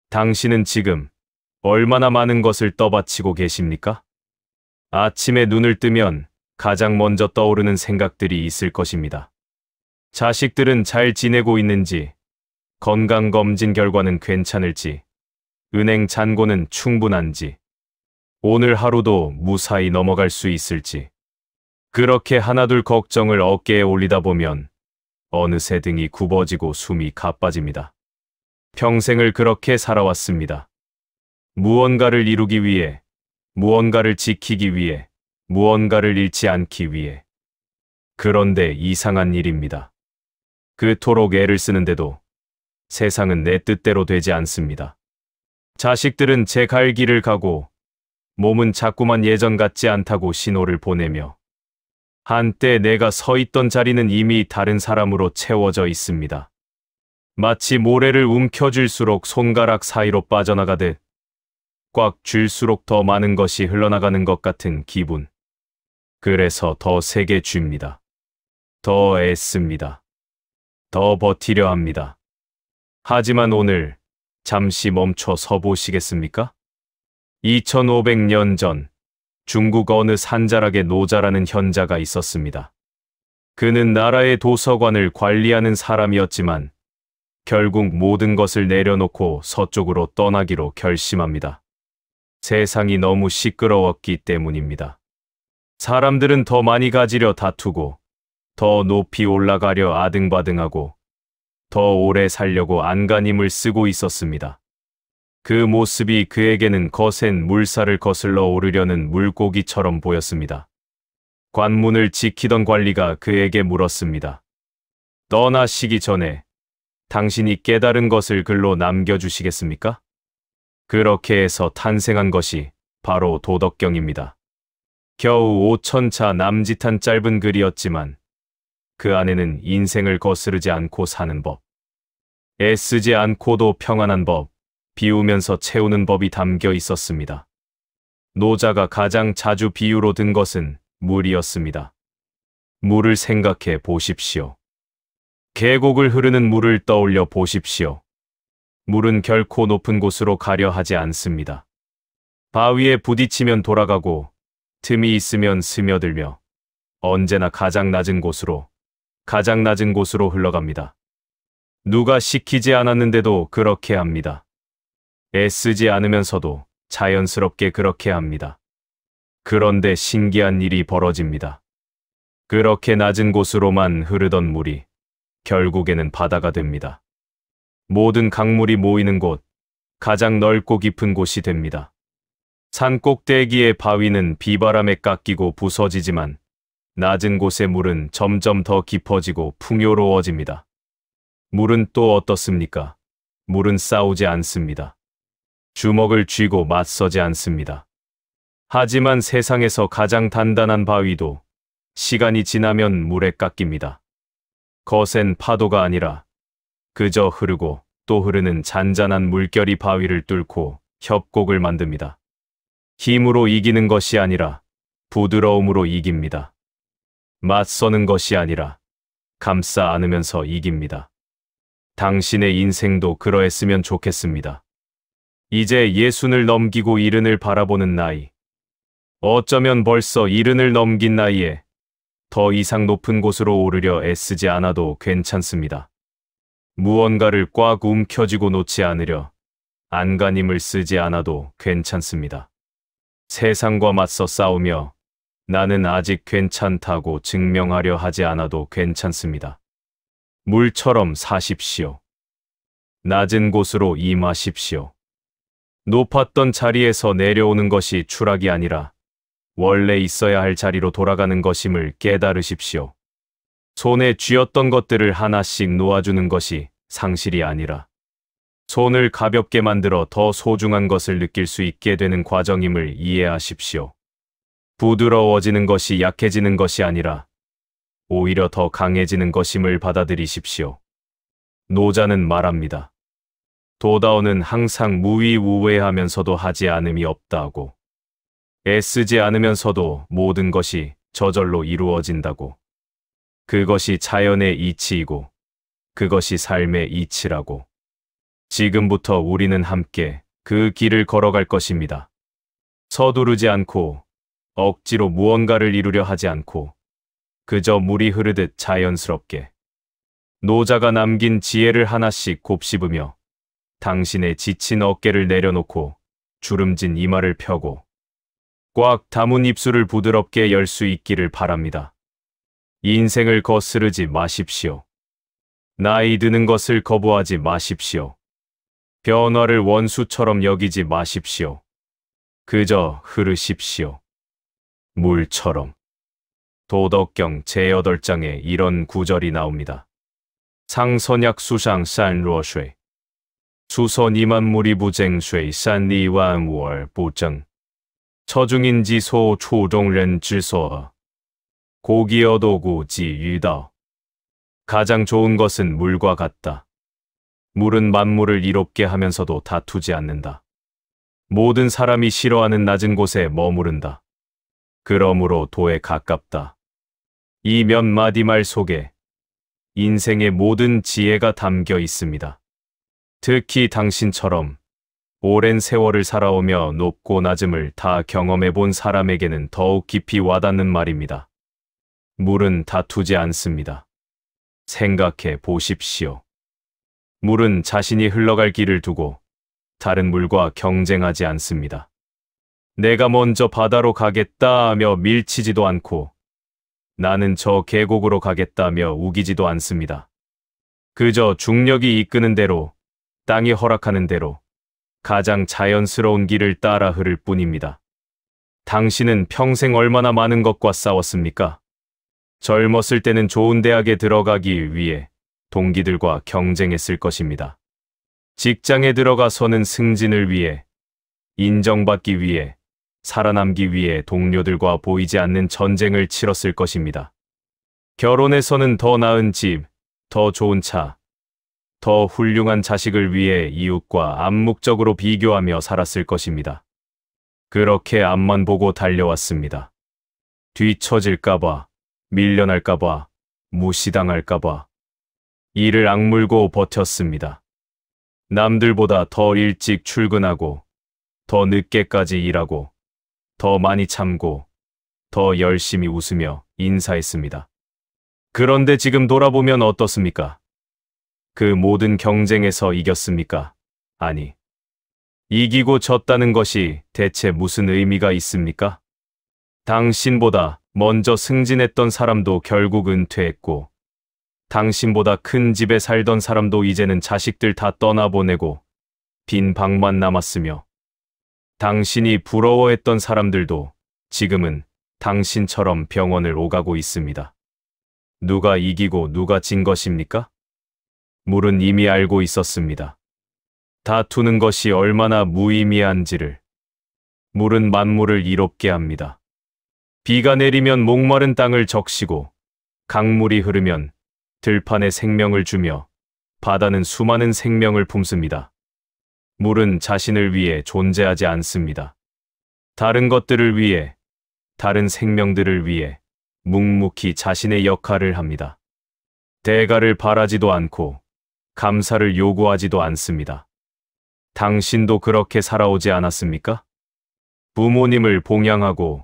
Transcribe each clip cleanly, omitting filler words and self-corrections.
당신은 지금 얼마나 많은 것을 떠받치고 계십니까? 아침에 눈을 뜨면 가장 먼저 떠오르는 생각들이 있을 것입니다. 자식들은 잘 지내고 있는지, 건강검진 결과는 괜찮을지, 은행 잔고는 충분한지, 오늘 하루도 무사히 넘어갈 수 있을지. 그렇게 하나둘 걱정을 어깨에 올리다 보면 어느새 등이 굽어지고 숨이 가빠집니다. 평생을 그렇게 살아왔습니다. 무언가를 이루기 위해, 무언가를 지키기 위해, 무언가를 잃지 않기 위해. 그런데 이상한 일입니다. 그토록 애를 쓰는데도 세상은 내 뜻대로 되지 않습니다. 자식들은 제 갈 길을 가고 몸은 자꾸만 예전 같지 않다고 신호를 보내며 한때 내가 서 있던 자리는 이미 다른 사람으로 채워져 있습니다. 마치 모래를 움켜쥘수록 손가락 사이로 빠져나가듯 꽉 쥘수록 더 많은 것이 흘러나가는 것 같은 기분. 그래서 더 세게 쥡니다. 더 애씁니다. 더 버티려 합니다. 하지만 오늘 잠시 멈춰 서 보시겠습니까? 2500년 전 중국 어느 산자락에 노자라는 현자가 있었습니다. 그는 나라의 도서관을 관리하는 사람이었지만 결국 모든 것을 내려놓고 서쪽으로 떠나기로 결심합니다. 세상이 너무 시끄러웠기 때문입니다. 사람들은 더 많이 가지려 다투고 더 높이 올라가려 아등바등하고 더 오래 살려고 안간힘을 쓰고 있었습니다. 그 모습이 그에게는 거센 물살을 거슬러 오르려는 물고기처럼 보였습니다. 관문을 지키던 관리가 그에게 물었습니다. 떠나시기 전에 당신이 깨달은 것을 글로 남겨주시겠습니까? 그렇게 해서 탄생한 것이 바로 도덕경입니다. 겨우 5000자 남짓한 짧은 글이었지만 그 안에는 인생을 거스르지 않고 사는 법, 애쓰지 않고도 평안한 법, 비우면서 채우는 법이 담겨 있었습니다. 노자가 가장 자주 비유로 든 것은 물이었습니다. 물을 생각해 보십시오. 계곡을 흐르는 물을 떠올려 보십시오. 물은 결코 높은 곳으로 가려 하지 않습니다. 바위에 부딪히면 돌아가고 틈이 있으면 스며들며 언제나 가장 낮은 곳으로 흘러갑니다. 누가 시키지 않았는데도 그렇게 합니다. 애쓰지 않으면서도 자연스럽게 그렇게 합니다. 그런데 신기한 일이 벌어집니다. 그렇게 낮은 곳으로만 흐르던 물이 결국에는 바다가 됩니다. 모든 강물이 모이는 곳, 가장 넓고 깊은 곳이 됩니다. 산 꼭대기의 바위는 비바람에 깎이고 부서지지만 낮은 곳의 물은 점점 더 깊어지고 풍요로워집니다. 물은 또 어떻습니까? 물은 싸우지 않습니다. 주먹을 쥐고 맞서지 않습니다. 하지만 세상에서 가장 단단한 바위도 시간이 지나면 물에 깎입니다. 거센 파도가 아니라 그저 흐르고 또 흐르는 잔잔한 물결이 바위를 뚫고 협곡을 만듭니다. 힘으로 이기는 것이 아니라 부드러움으로 이깁니다. 맞서는 것이 아니라 감싸 안으면서 이깁니다. 당신의 인생도 그러했으면 좋겠습니다. 이제 60을 넘기고 70을 바라보는 나이. 어쩌면 벌써 70을 넘긴 나이에 더 이상 높은 곳으로 오르려 애쓰지 않아도 괜찮습니다. 무언가를 꽉 움켜쥐고 놓지 않으려 안간힘을 쓰지 않아도 괜찮습니다. 세상과 맞서 싸우며 나는 아직 괜찮다고 증명하려 하지 않아도 괜찮습니다. 물처럼 사십시오. 낮은 곳으로 임하십시오. 높았던 자리에서 내려오는 것이 추락이 아니라 원래 있어야 할 자리로 돌아가는 것임을 깨달으십시오. 손에 쥐었던 것들을 하나씩 놓아주는 것이 상실이 아니라 손을 가볍게 만들어 더 소중한 것을 느낄 수 있게 되는 과정임을 이해하십시오. 부드러워지는 것이 약해지는 것이 아니라 오히려 더 강해지는 것임을 받아들이십시오. 노자는 말합니다. 도다오는 항상 무위우회하면서도 하지 않음이 없다고. 애쓰지 않으면서도 모든 것이 저절로 이루어진다고. 그것이 자연의 이치이고 그것이 삶의 이치라고. 지금부터 우리는 함께 그 길을 걸어갈 것입니다. 서두르지 않고 억지로 무언가를 이루려 하지 않고 그저 물이 흐르듯 자연스럽게 노자가 남긴 지혜를 하나씩 곱씹으며 당신의 지친 어깨를 내려놓고 주름진 이마를 펴고 꽉 담은 입술을 부드럽게 열 수 있기를 바랍니다. 인생을 거스르지 마십시오. 나이 드는 것을 거부하지 마십시오. 변화를 원수처럼 여기지 마십시오. 그저 흐르십시오. 물처럼. 도덕경 제8장에 이런 구절이 나옵니다. 상선약 수상 산루어쇠 수선이만 무리부쟁쇠 산리완월 부정 처중인지소 초종ren지소 고기여도구지 유더 가장 좋은 것은 물과 같다. 물은 만물을 이롭게 하면서도 다투지 않는다. 모든 사람이 싫어하는 낮은 곳에 머무른다. 그러므로 도에 가깝다. 이 몇 마디 말 속에 인생의 모든 지혜가 담겨 있습니다. 특히 당신처럼 오랜 세월을 살아오며 높고 낮음을 다 경험해 본 사람에게는 더욱 깊이 와닿는 말입니다. 물은 다투지 않습니다. 생각해 보십시오. 물은 자신이 흘러갈 길을 두고 다른 물과 경쟁하지 않습니다. 내가 먼저 바다로 가겠다며 밀치지도 않고 나는 저 계곡으로 가겠다며 우기지도 않습니다. 그저 중력이 이끄는 대로, 땅이 허락하는 대로 가장 자연스러운 길을 따라 흐를 뿐입니다. 당신은 평생 얼마나 많은 것과 싸웠습니까? 젊었을 때는 좋은 대학에 들어가기 위해 동기들과 경쟁했을 것입니다. 직장에 들어가서는 승진을 위해, 인정받기 위해, 살아남기 위해 동료들과 보이지 않는 전쟁을 치렀을 것입니다. 결혼해서는 더 나은 집, 더 좋은 차, 더 훌륭한 자식을 위해 이웃과 암묵적으로 비교하며 살았을 것입니다. 그렇게 앞만 보고 달려왔습니다. 뒤처질까봐, 밀려날까봐, 무시당할까봐 이를 악물고 버텼습니다. 남들보다 더 일찍 출근하고, 더 늦게까지 일하고, 더 많이 참고, 더 열심히 웃으며 인사했습니다. 그런데 지금 돌아보면 어떻습니까? 그 모든 경쟁에서 이겼습니까? 아니, 이기고 졌다는 것이 대체 무슨 의미가 있습니까? 당신보다 먼저 승진했던 사람도 결국 은퇴했고, 당신보다 큰 집에 살던 사람도 이제는 자식들 다 떠나보내고 빈 방만 남았으며, 당신이 부러워했던 사람들도 지금은 당신처럼 병원을 오가고 있습니다. 누가 이기고 누가 진 것입니까? 물은 이미 알고 있었습니다. 다투는 것이 얼마나 무의미한지를. 물은 만물을 이롭게 합니다. 비가 내리면 목마른 땅을 적시고, 강물이 흐르면 들판에 생명을 주며 바다는 수많은 생명을 품습니다. 물은 자신을 위해 존재하지 않습니다. 다른 것들을 위해, 다른 생명들을 위해 묵묵히 자신의 역할을 합니다. 대가를 바라지도 않고 감사를 요구하지도 않습니다. 당신도 그렇게 살아오지 않았습니까? 부모님을 봉양하고,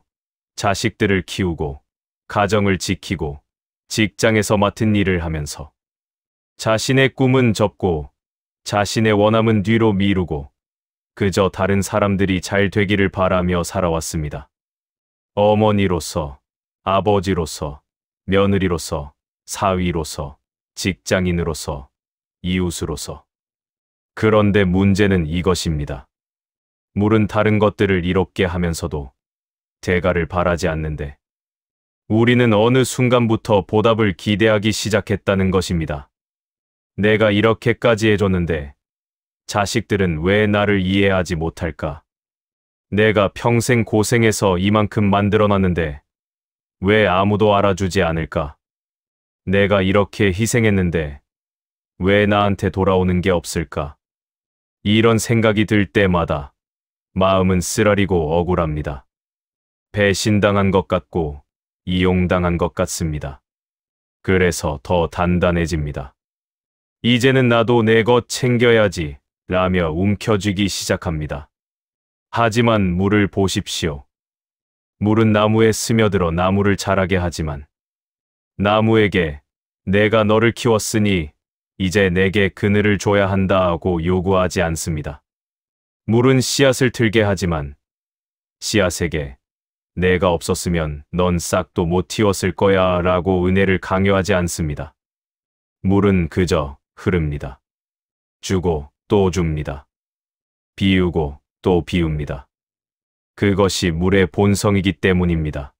자식들을 키우고, 가정을 지키고, 직장에서 맡은 일을 하면서 자신의 꿈은 접고 자신의 원함은 뒤로 미루고 그저 다른 사람들이 잘 되기를 바라며 살아왔습니다. 어머니로서, 아버지로서, 며느리로서, 사위로서, 직장인으로서, 이웃으로서. 그런데 문제는 이것입니다. 물은 다른 것들을 이롭게 하면서도 대가를 바라지 않는데 우리는 어느 순간부터 보답을 기대하기 시작했다는 것입니다. 내가 이렇게까지 해줬는데 자식들은 왜 나를 이해하지 못할까? 내가 평생 고생해서 이만큼 만들어놨는데 왜 아무도 알아주지 않을까? 내가 이렇게 희생했는데 왜 나한테 돌아오는 게 없을까? 이런 생각이 들 때마다 마음은 쓰라리고 억울합니다. 배신당한 것 같고 이용당한 것 같습니다. 그래서 더 단단해집니다. 이제는 나도 내 것 챙겨야지 라며 움켜쥐기 시작합니다. 하지만 물을 보십시오. 물은 나무에 스며들어 나무를 자라게 하지만 나무에게 내가 너를 키웠으니 이제 내게 그늘을 줘야 한다 하고 요구하지 않습니다. 물은 씨앗을 틀게 하지만 씨앗에게 내가 없었으면 넌 싹도 못 틔웠을 거야 라고 은혜를 강요하지 않습니다. 물은 그저 흐릅니다. 주고 또 줍니다. 비우고 또 비웁니다. 그것이 물의 본성이기 때문입니다.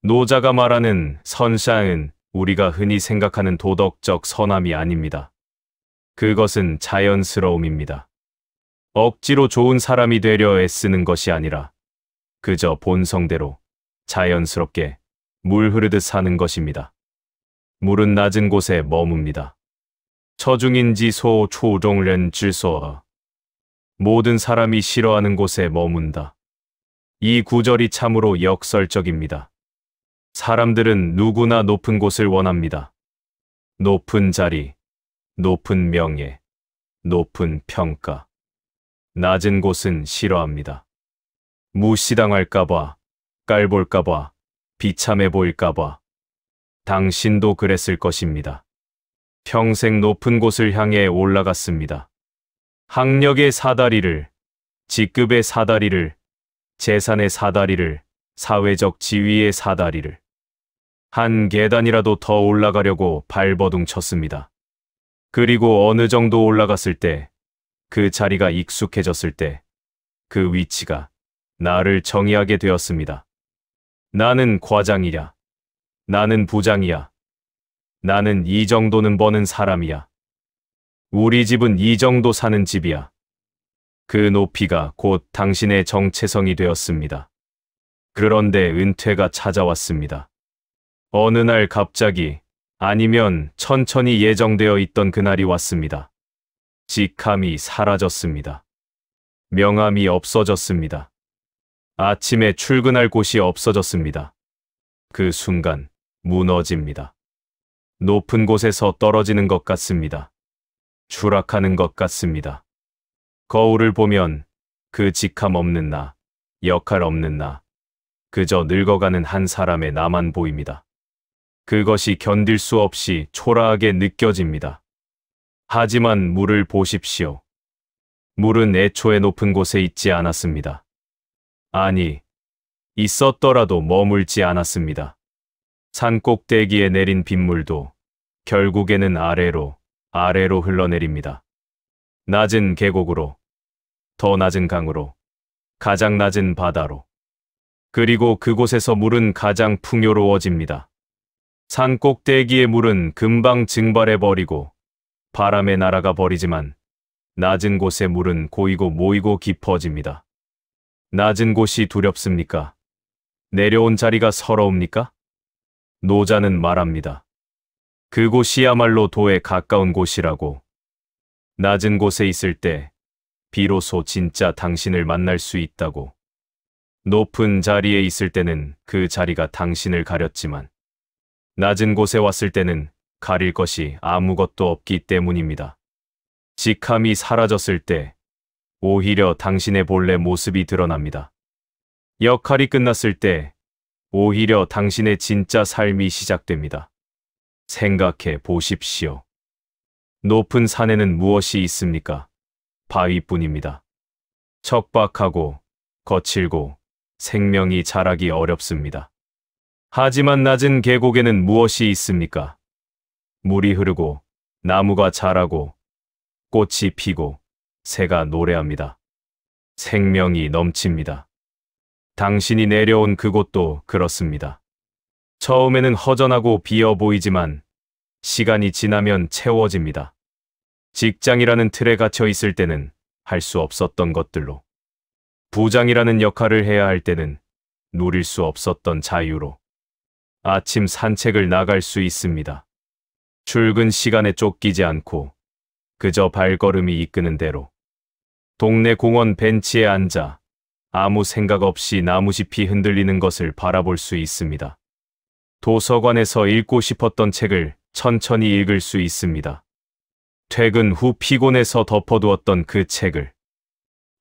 노자가 말하는 선샤은 우리가 흔히 생각하는 도덕적 선함이 아닙니다. 그것은 자연스러움입니다. 억지로 좋은 사람이 되려 애쓰는 것이 아니라 그저 본성대로 자연스럽게 물 흐르듯 사는 것입니다. 물은 낮은 곳에 머뭅니다. 처중인지 소 초종련 질소어 모든 사람이 싫어하는 곳에 머문다. 이 구절이 참으로 역설적입니다. 사람들은 누구나 높은 곳을 원합니다. 높은 자리, 높은 명예, 높은 평가. 낮은 곳은 싫어합니다. 무시당할까봐, 깔볼까봐, 비참해 보일까봐. 당신도 그랬을 것입니다. 평생 높은 곳을 향해 올라갔습니다. 학력의 사다리를, 직급의 사다리를, 재산의 사다리를, 사회적 지위의 사다리를. 한 계단이라도 더 올라가려고 발버둥 쳤습니다. 그리고 어느 정도 올라갔을 때, 그 자리가 익숙해졌을 때, 그 위치가 나를 정의하게 되었습니다. 나는 과장이야. 나는 부장이야. 나는 이 정도는 버는 사람이야. 우리 집은 이 정도 사는 집이야. 그 높이가 곧 당신의 정체성이 되었습니다. 그런데 은퇴가 찾아왔습니다. 어느 날 갑자기 아니면 천천히 예정되어 있던 그날이 왔습니다. 직함이 사라졌습니다. 명함이 없어졌습니다. 아침에 출근할 곳이 없어졌습니다. 그 순간 무너집니다. 높은 곳에서 떨어지는 것 같습니다. 추락하는 것 같습니다. 거울을 보면 그 직함 없는 나, 역할 없는 나, 그저 늙어가는 한 사람의 나만 보입니다. 그것이 견딜 수 없이 초라하게 느껴집니다. 하지만 물을 보십시오. 물은 애초에 높은 곳에 있지 않았습니다. 아니, 있었더라도 머물지 않았습니다. 산 꼭대기에 내린 빗물도 결국에는 아래로 흘러내립니다. 낮은 계곡으로, 더 낮은 강으로, 가장 낮은 바다로. 그리고 그곳에서 물은 가장 풍요로워집니다. 산 꼭대기의 물은 금방 증발해버리고 바람에 날아가 버리지만 낮은 곳의 물은 고이고 모이고 깊어집니다. 낮은 곳이 두렵습니까? 내려온 자리가 서러웁니까? 노자는 말합니다. 그곳이야말로 도에 가까운 곳이라고. 낮은 곳에 있을 때 비로소 진짜 당신을 만날 수 있다고. 높은 자리에 있을 때는 그 자리가 당신을 가렸지만 낮은 곳에 왔을 때는 가릴 것이 아무것도 없기 때문입니다. 직함이 사라졌을 때 오히려 당신의 본래 모습이 드러납니다. 역할이 끝났을 때 오히려 당신의 진짜 삶이 시작됩니다. 생각해 보십시오. 높은 산에는 무엇이 있습니까? 바위뿐입니다. 척박하고 거칠고 생명이 자라기 어렵습니다. 하지만 낮은 계곡에는 무엇이 있습니까? 물이 흐르고 나무가 자라고 꽃이 피고 새가 노래합니다. 생명이 넘칩니다. 당신이 내려온 그곳도 그렇습니다. 처음에는 허전하고 비어 보이지만 시간이 지나면 채워집니다. 직장이라는 틀에 갇혀 있을 때는 할 수 없었던 것들로, 부장이라는 역할을 해야 할 때는 누릴 수 없었던 자유로, 아침 산책을 나갈 수 있습니다. 출근 시간에 쫓기지 않고 그저 발걸음이 이끄는 대로. 동네 공원 벤치에 앉아 아무 생각 없이 나무잎이 흔들리는 것을 바라볼 수 있습니다. 도서관에서 읽고 싶었던 책을 천천히 읽을 수 있습니다. 퇴근 후 피곤해서 덮어두었던 그 책을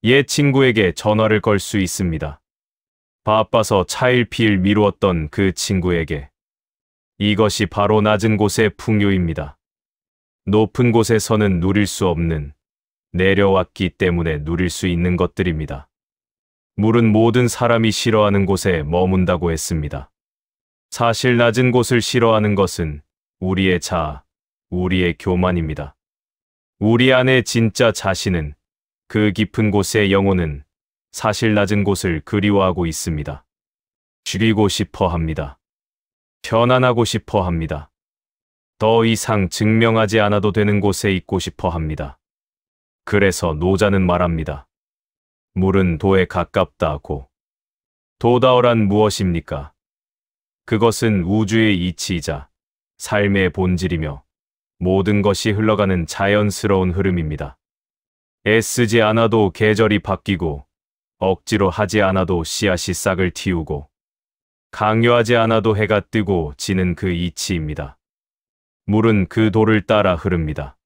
옛 친구에게 전화를 걸 수 있습니다. 바빠서 차일피일 미루었던 그 친구에게. 이것이 바로 낮은 곳의 풍요입니다. 높은 곳에서는 누릴 수 없는, 내려왔기 때문에 누릴 수 있는 것들입니다. 물은 모든 사람이 싫어하는 곳에 머문다고 했습니다. 사실 낮은 곳을 싫어하는 것은 우리의 자아, 우리의 교만입니다. 우리 안에 진짜 자신은, 그 깊은 곳의 영혼은 사실 낮은 곳을 그리워하고 있습니다. 줄이고 싶어 합니다. 편안하고 싶어 합니다. 더 이상 증명하지 않아도 되는 곳에 있고 싶어 합니다. 그래서 노자는 말합니다. 물은 도에 가깝다고. 도다어란 무엇입니까? 그것은 우주의 이치이자 삶의 본질이며 모든 것이 흘러가는 자연스러운 흐름입니다. 애쓰지 않아도 계절이 바뀌고 억지로 하지 않아도 씨앗이 싹을 틔우고 강요하지 않아도 해가 뜨고 지는 그 이치입니다. 물은 그 도를 따라 흐릅니다.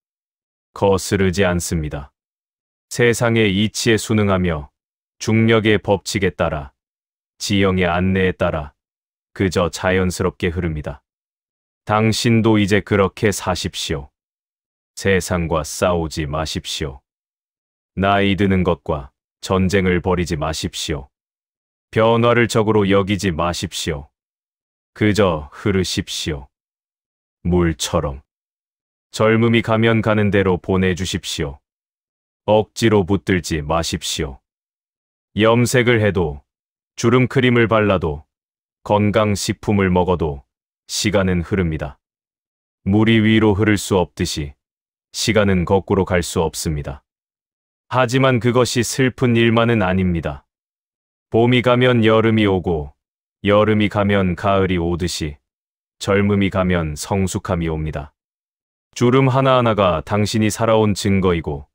거스르지 않습니다. 세상의 이치에 순응하며 중력의 법칙에 따라 지형의 안내에 따라 그저 자연스럽게 흐릅니다. 당신도 이제 그렇게 사십시오. 세상과 싸우지 마십시오. 나이 드는 것과 전쟁을 벌이지 마십시오. 변화를 적으로 여기지 마십시오. 그저 흐르십시오. 물처럼. 젊음이 가면 가는 대로 보내주십시오. 억지로 붙들지 마십시오. 염색을 해도, 주름크림을 발라도, 건강식품을 먹어도 시간은 흐릅니다. 물이 위로 흐를 수 없듯이 시간은 거꾸로 갈 수 없습니다. 하지만 그것이 슬픈 일만은 아닙니다. 봄이 가면 여름이 오고, 여름이 가면 가을이 오듯이 젊음이 가면 성숙함이 옵니다. 주름 하나하나가 당신이 살아온 증거이고,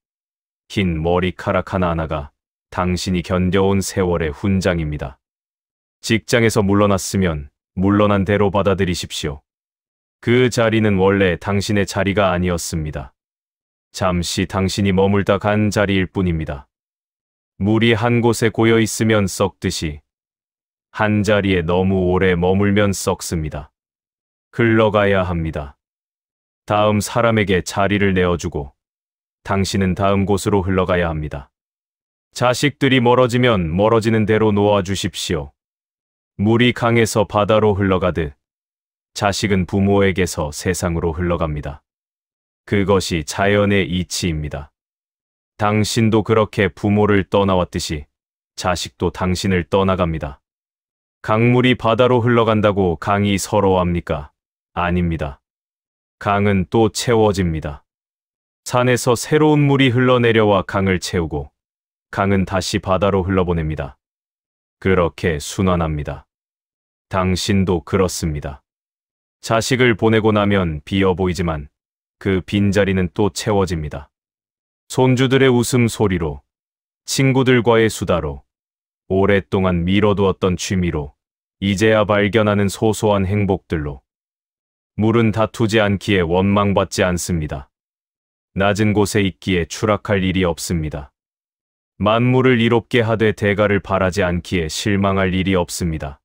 긴 머리카락 하나하나가 당신이 견뎌온 세월의 훈장입니다. 직장에서 물러났으면 물러난 대로 받아들이십시오. 그 자리는 원래 당신의 자리가 아니었습니다. 잠시 당신이 머물다 간 자리일 뿐입니다. 물이 한 곳에 고여 있으면 썩듯이 한 자리에 너무 오래 머물면 썩습니다. 흘러가야 합니다. 다음 사람에게 자리를 내어주고 당신은 다음 곳으로 흘러가야 합니다. 자식들이 멀어지면 멀어지는 대로 놓아주십시오. 물이 강에서 바다로 흘러가듯 자식은 부모에게서 세상으로 흘러갑니다. 그것이 자연의 이치입니다. 당신도 그렇게 부모를 떠나왔듯이 자식도 당신을 떠나갑니다. 강물이 바다로 흘러간다고 강이 서러워합니까? 아닙니다. 강은 또 채워집니다. 산에서 새로운 물이 흘러내려와 강을 채우고 강은 다시 바다로 흘러보냅니다. 그렇게 순환합니다. 당신도 그렇습니다. 자식을 보내고 나면 비어 보이지만 그 빈자리는 또 채워집니다. 손주들의 웃음소리로, 친구들과의 수다로, 오랫동안 미뤄두었던 취미로, 이제야 발견하는 소소한 행복들로. 물은 다투지 않기에 원망받지 않습니다. 낮은 곳에 있기에 추락할 일이 없습니다. 만물을 이롭게 하되 대가를 바라지 않기에 실망할 일이 없습니다.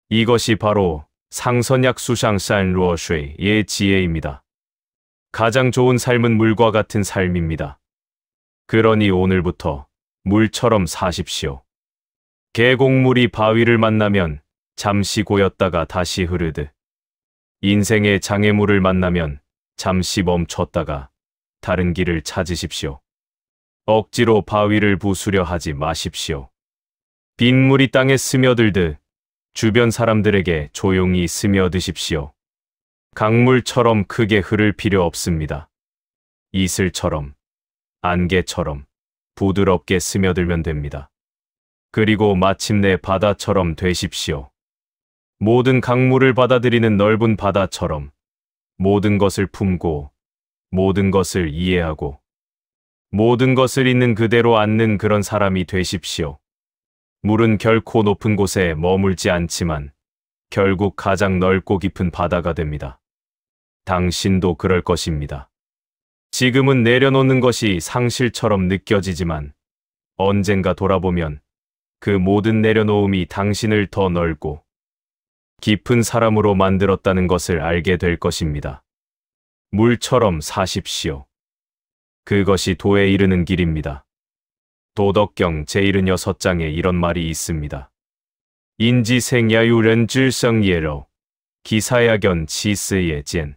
이것이 바로 상선약 수샹산 루어쉐이의 지혜입니다. 가장 좋은 삶은 물과 같은 삶입니다. 그러니 오늘부터 물처럼 사십시오. 계곡물이 바위를 만나면 잠시 고였다가 다시 흐르듯 인생의 장애물을 만나면 잠시 멈췄다가 다른 길을 찾으십시오. 억지로 바위를 부수려 하지 마십시오. 빗물이 땅에 스며들듯 주변 사람들에게 조용히 스며드십시오. 강물처럼 크게 흐를 필요 없습니다. 이슬처럼, 안개처럼 부드럽게 스며들면 됩니다. 그리고 마침내 바다처럼 되십시오. 모든 강물을 받아들이는 넓은 바다처럼 모든 것을 품고 모든 것을 이해하고 모든 것을 있는 그대로 안는 그런 사람이 되십시오. 물은 결코 높은 곳에 머물지 않지만 결국 가장 넓고 깊은 바다가 됩니다. 당신도 그럴 것입니다. 지금은 내려놓는 것이 상실처럼 느껴지지만 언젠가 돌아보면 그 모든 내려놓음이 당신을 더 넓고 깊은 사람으로 만들었다는 것을 알게 될 것입니다. 물처럼 사십시오. 그것이 도에 이르는 길입니다. 도덕경 제76장에 이런 말이 있습니다. 인지생야유ren 질성예로 기사야견 치스예젠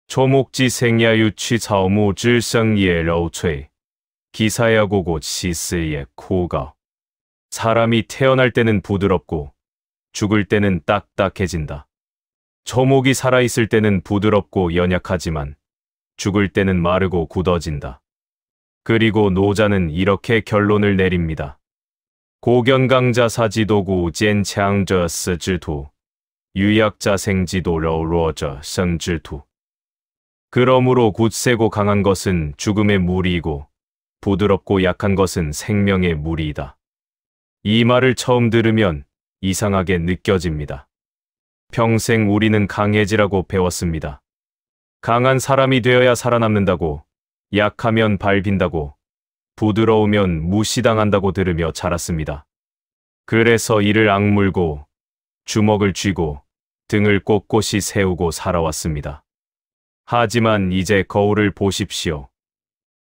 초목지생야유 취사오무 질성예로 최 기사야고고 치스예 코가 사람이 태어날 때는 부드럽고 죽을 때는 딱딱해진다. 초목이 살아있을 때는 부드럽고 연약하지만 죽을 때는 마르고 굳어진다. 그리고 노자는 이렇게 결론을 내립니다. 고견강자사지도구 젠창저스지투 유약자생지도로 로저 성지투 그러므로 굳세고 강한 것은 죽음의 무리이고 부드럽고 약한 것은 생명의 무리이다. 이 말을 처음 들으면 이상하게 느껴집니다. 평생 우리는 강해지라고 배웠습니다. 강한 사람이 되어야 살아남는다고, 약하면 밟힌다고, 부드러우면 무시당한다고 들으며 자랐습니다. 그래서 이를 악물고, 주먹을 쥐고, 등을 꼿꼿이 세우고 살아왔습니다. 하지만 이제 거울을 보십시오.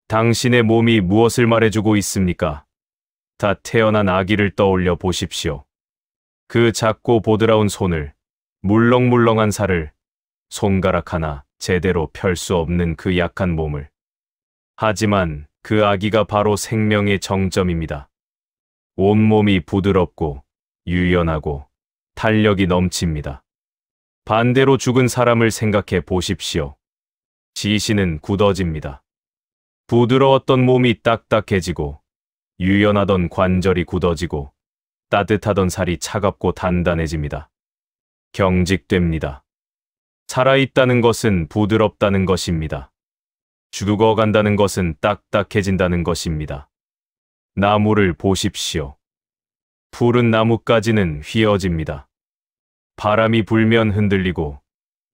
당신의 몸이 무엇을 말해주고 있습니까? 다 태어난 아기를 떠올려 보십시오. 그 작고 보드라운 손을, 물렁물렁한 살을, 손가락 하나 제대로 펼 수 없는 그 약한 몸을. 하지만 그 아기가 바로 생명의 정점입니다. 온몸이 부드럽고 유연하고 탄력이 넘칩니다. 반대로 죽은 사람을 생각해 보십시오. 지시는 굳어집니다. 부드러웠던 몸이 딱딱해지고 유연하던 관절이 굳어지고 따뜻하던 살이 차갑고 단단해집니다. 경직됩니다. 살아있다는 것은 부드럽다는 것입니다. 죽어간다는 것은 딱딱해진다는 것입니다. 나무를 보십시오. 푸른 나뭇가지는 휘어집니다. 바람이 불면 흔들리고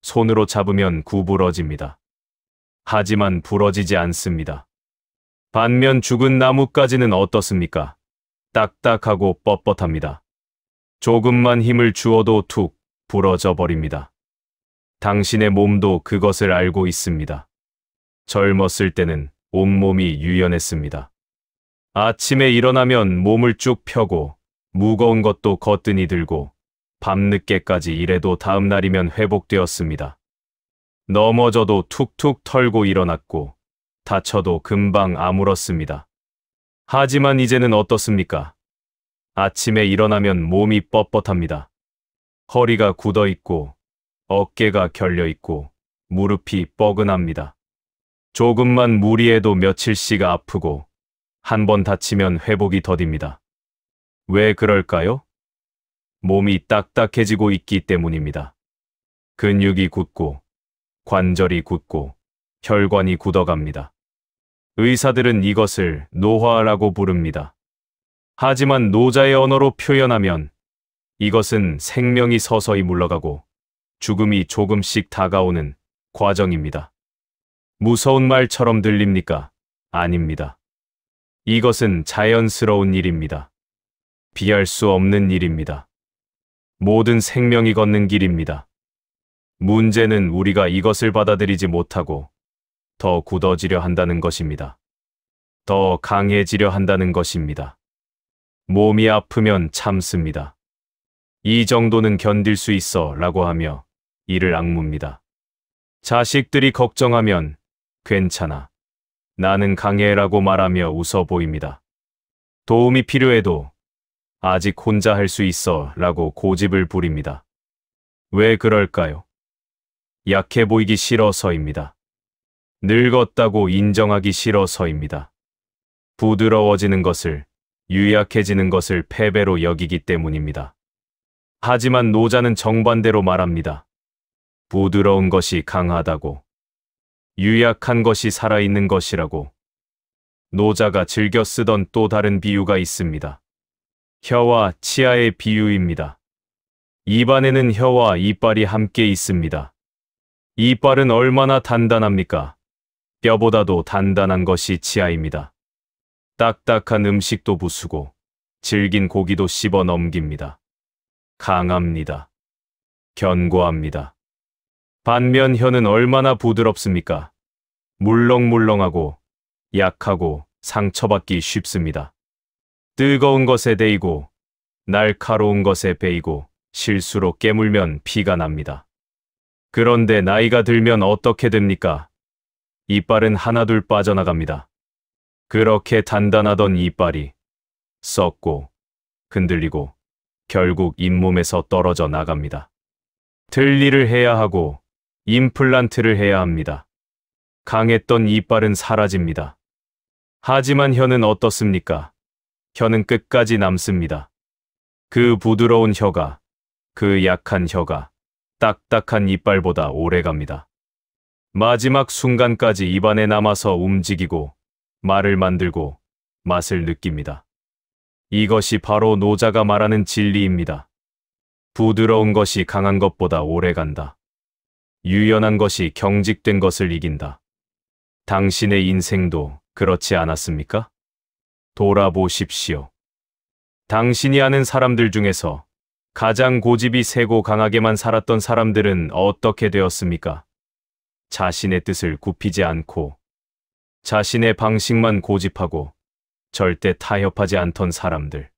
손으로 잡으면 구부러집니다. 하지만 부러지지 않습니다. 반면 죽은 나뭇가지는 어떻습니까? 딱딱하고 뻣뻣합니다. 조금만 힘을 주어도 툭 부러져 버립니다. 당신의 몸도 그것을 알고 있습니다. 젊었을 때는 온몸이 유연했습니다. 아침에 일어나면 몸을 쭉 펴고 무거운 것도 거뜬히 들고 밤늦게까지 일해도 다음 날이면 회복되었습니다. 넘어져도 툭툭 털고 일어났고 다쳐도 금방 아물었습니다. 하지만 이제는 어떻습니까? 아침에 일어나면 몸이 뻣뻣합니다. 허리가 굳어있고 어깨가 결려있고 무릎이 뻐근합니다. 조금만 무리해도 며칠씩 아프고 한 번 다치면 회복이 더딥니다. 왜 그럴까요? 몸이 딱딱해지고 있기 때문입니다. 근육이 굳고 관절이 굳고 혈관이 굳어갑니다. 의사들은 이것을 노화라고 부릅니다. 하지만 노자의 언어로 표현하면 이것은 생명이 서서히 물러가고 죽음이 조금씩 다가오는 과정입니다. 무서운 말처럼 들립니까? 아닙니다. 이것은 자연스러운 일입니다. 피할 수 없는 일입니다. 모든 생명이 걷는 길입니다. 문제는 우리가 이것을 받아들이지 못하고 더 굳어지려 한다는 것입니다. 더 강해지려 한다는 것입니다. 몸이 아프면 참습니다. 이 정도는 견딜 수 있어 라고 하며 이를 악뭅니다. 자식들이 걱정하면 괜찮아. 나는 강해라고 말하며 웃어 보입니다. 도움이 필요해도 아직 혼자 할 수 있어 라고 고집을 부립니다. 왜 그럴까요? 약해 보이기 싫어서입니다. 늙었다고 인정하기 싫어서입니다. 부드러워지는 것을, 유약해지는 것을 패배로 여기기 때문입니다. 하지만 노자는 정반대로 말합니다. 부드러운 것이 강하다고, 유약한 것이 살아있는 것이라고. 노자가 즐겨 쓰던 또 다른 비유가 있습니다. 혀와 치아의 비유입니다. 입안에는 혀와 이빨이 함께 있습니다. 이빨은 얼마나 단단합니까? 뼈보다도 단단한 것이 치아입니다. 딱딱한 음식도 부수고 질긴 고기도 씹어 넘깁니다. 강합니다. 견고합니다. 반면 혀는 얼마나 부드럽습니까? 물렁물렁하고 약하고 상처받기 쉽습니다. 뜨거운 것에 데이고 날카로운 것에 베이고 실수로 깨물면 피가 납니다. 그런데 나이가 들면 어떻게 됩니까? 이빨은 하나둘 빠져나갑니다. 그렇게 단단하던 이빨이 썩고 흔들리고 결국 잇몸에서 떨어져 나갑니다. 틀니를 해야 하고 임플란트를 해야 합니다. 강했던 이빨은 사라집니다. 하지만 혀는 어떻습니까? 혀는 끝까지 남습니다. 그 부드러운 혀가, 그 약한 혀가 딱딱한 이빨보다 오래갑니다. 마지막 순간까지 입안에 남아서 움직이고 말을 만들고 맛을 느낍니다. 이것이 바로 노자가 말하는 진리입니다. 부드러운 것이 강한 것보다 오래간다. 유연한 것이 경직된 것을 이긴다. 당신의 인생도 그렇지 않았습니까? 돌아보십시오. 당신이 아는 사람들 중에서 가장 고집이 세고 강하게만 살았던 사람들은 어떻게 되었습니까? 자신의 뜻을 굽히지 않고 자신의 방식만 고집하고 절대 타협하지 않던 사람들.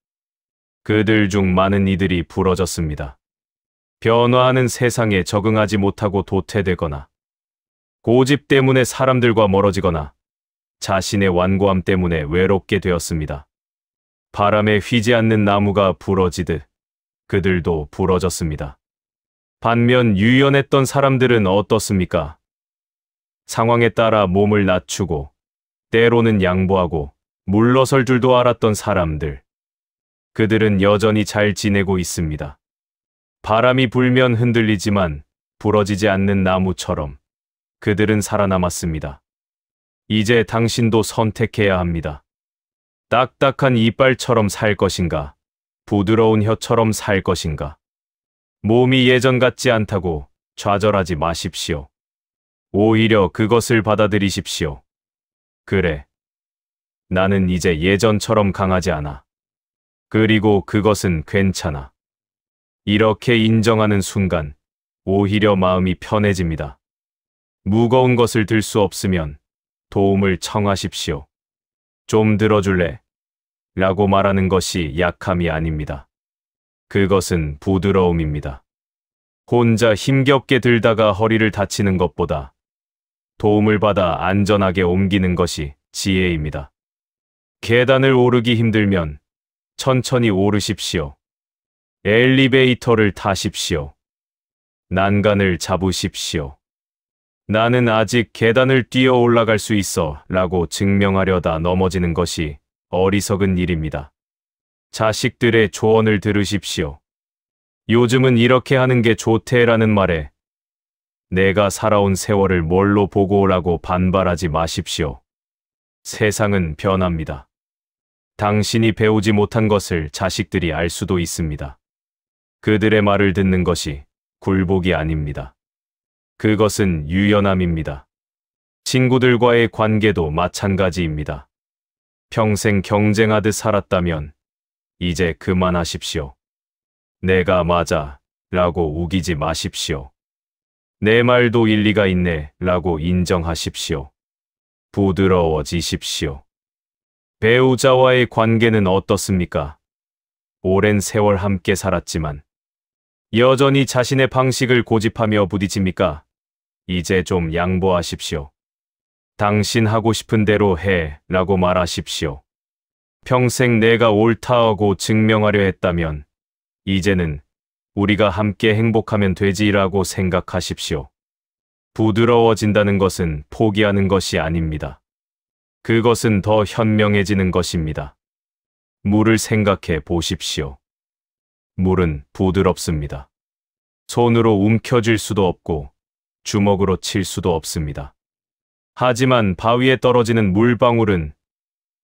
그들 중 많은 이들이 부러졌습니다. 변화하는 세상에 적응하지 못하고 도태되거나 고집 때문에 사람들과 멀어지거나 자신의 완고함 때문에 외롭게 되었습니다. 바람에 휘지 않는 나무가 부러지듯 그들도 부러졌습니다. 반면 유연했던 사람들은 어떻습니까? 상황에 따라 몸을 낮추고 때로는 양보하고 물러설 줄도 알았던 사람들. 그들은 여전히 잘 지내고 있습니다. 바람이 불면 흔들리지만 부러지지 않는 나무처럼 그들은 살아남았습니다. 이제 당신도 선택해야 합니다. 딱딱한 이빨처럼 살 것인가? 부드러운 혀처럼 살 것인가? 몸이 예전 같지 않다고 좌절하지 마십시오. 오히려 그것을 받아들이십시오. 그래. 나는 이제 예전처럼 강하지 않아. 그리고 그것은 괜찮아. 이렇게 인정하는 순간 오히려 마음이 편해집니다. 무거운 것을 들 수 없으면 도움을 청하십시오. 좀 들어줄래? 라고 말하는 것이 약함이 아닙니다. 그것은 부드러움입니다. 혼자 힘겹게 들다가 허리를 다치는 것보다 도움을 받아 안전하게 옮기는 것이 지혜입니다. 계단을 오르기 힘들면 천천히 오르십시오. 엘리베이터를 타십시오. 난간을 잡으십시오. 나는 아직 계단을 뛰어 올라갈 수 있어 라고 증명하려다 넘어지는 것이 어리석은 일입니다. 자식들의 조언을 들으십시오. 요즘은 이렇게 하는 게 좋대라는 말에 내가 살아온 세월을 뭘로 보고 오라고 반발하지 마십시오. 세상은 변합니다. 당신이 배우지 못한 것을 자식들이 알 수도 있습니다. 그들의 말을 듣는 것이 굴복이 아닙니다. 그것은 유연함입니다. 친구들과의 관계도 마찬가지입니다. 평생 경쟁하듯 살았다면 이제 그만하십시오. 내가 맞아 라고 우기지 마십시오. 내 말도 일리가 있네 라고 인정하십시오. 부드러워지십시오. 배우자와의 관계는 어떻습니까? 오랜 세월 함께 살았지만 여전히 자신의 방식을 고집하며 부딪힙니까? 이제 좀 양보하십시오. 당신 하고 싶은 대로 해 라고 말하십시오. 평생 내가 옳다고 증명하려 했다면 이제는 우리가 함께 행복하면 되지라고 생각하십시오. 부드러워진다는 것은 포기하는 것이 아닙니다. 그것은 더 현명해지는 것입니다. 물을 생각해 보십시오. 물은 부드럽습니다. 손으로 움켜쥘 수도 없고 주먹으로 칠 수도 없습니다. 하지만 바위에 떨어지는 물방울은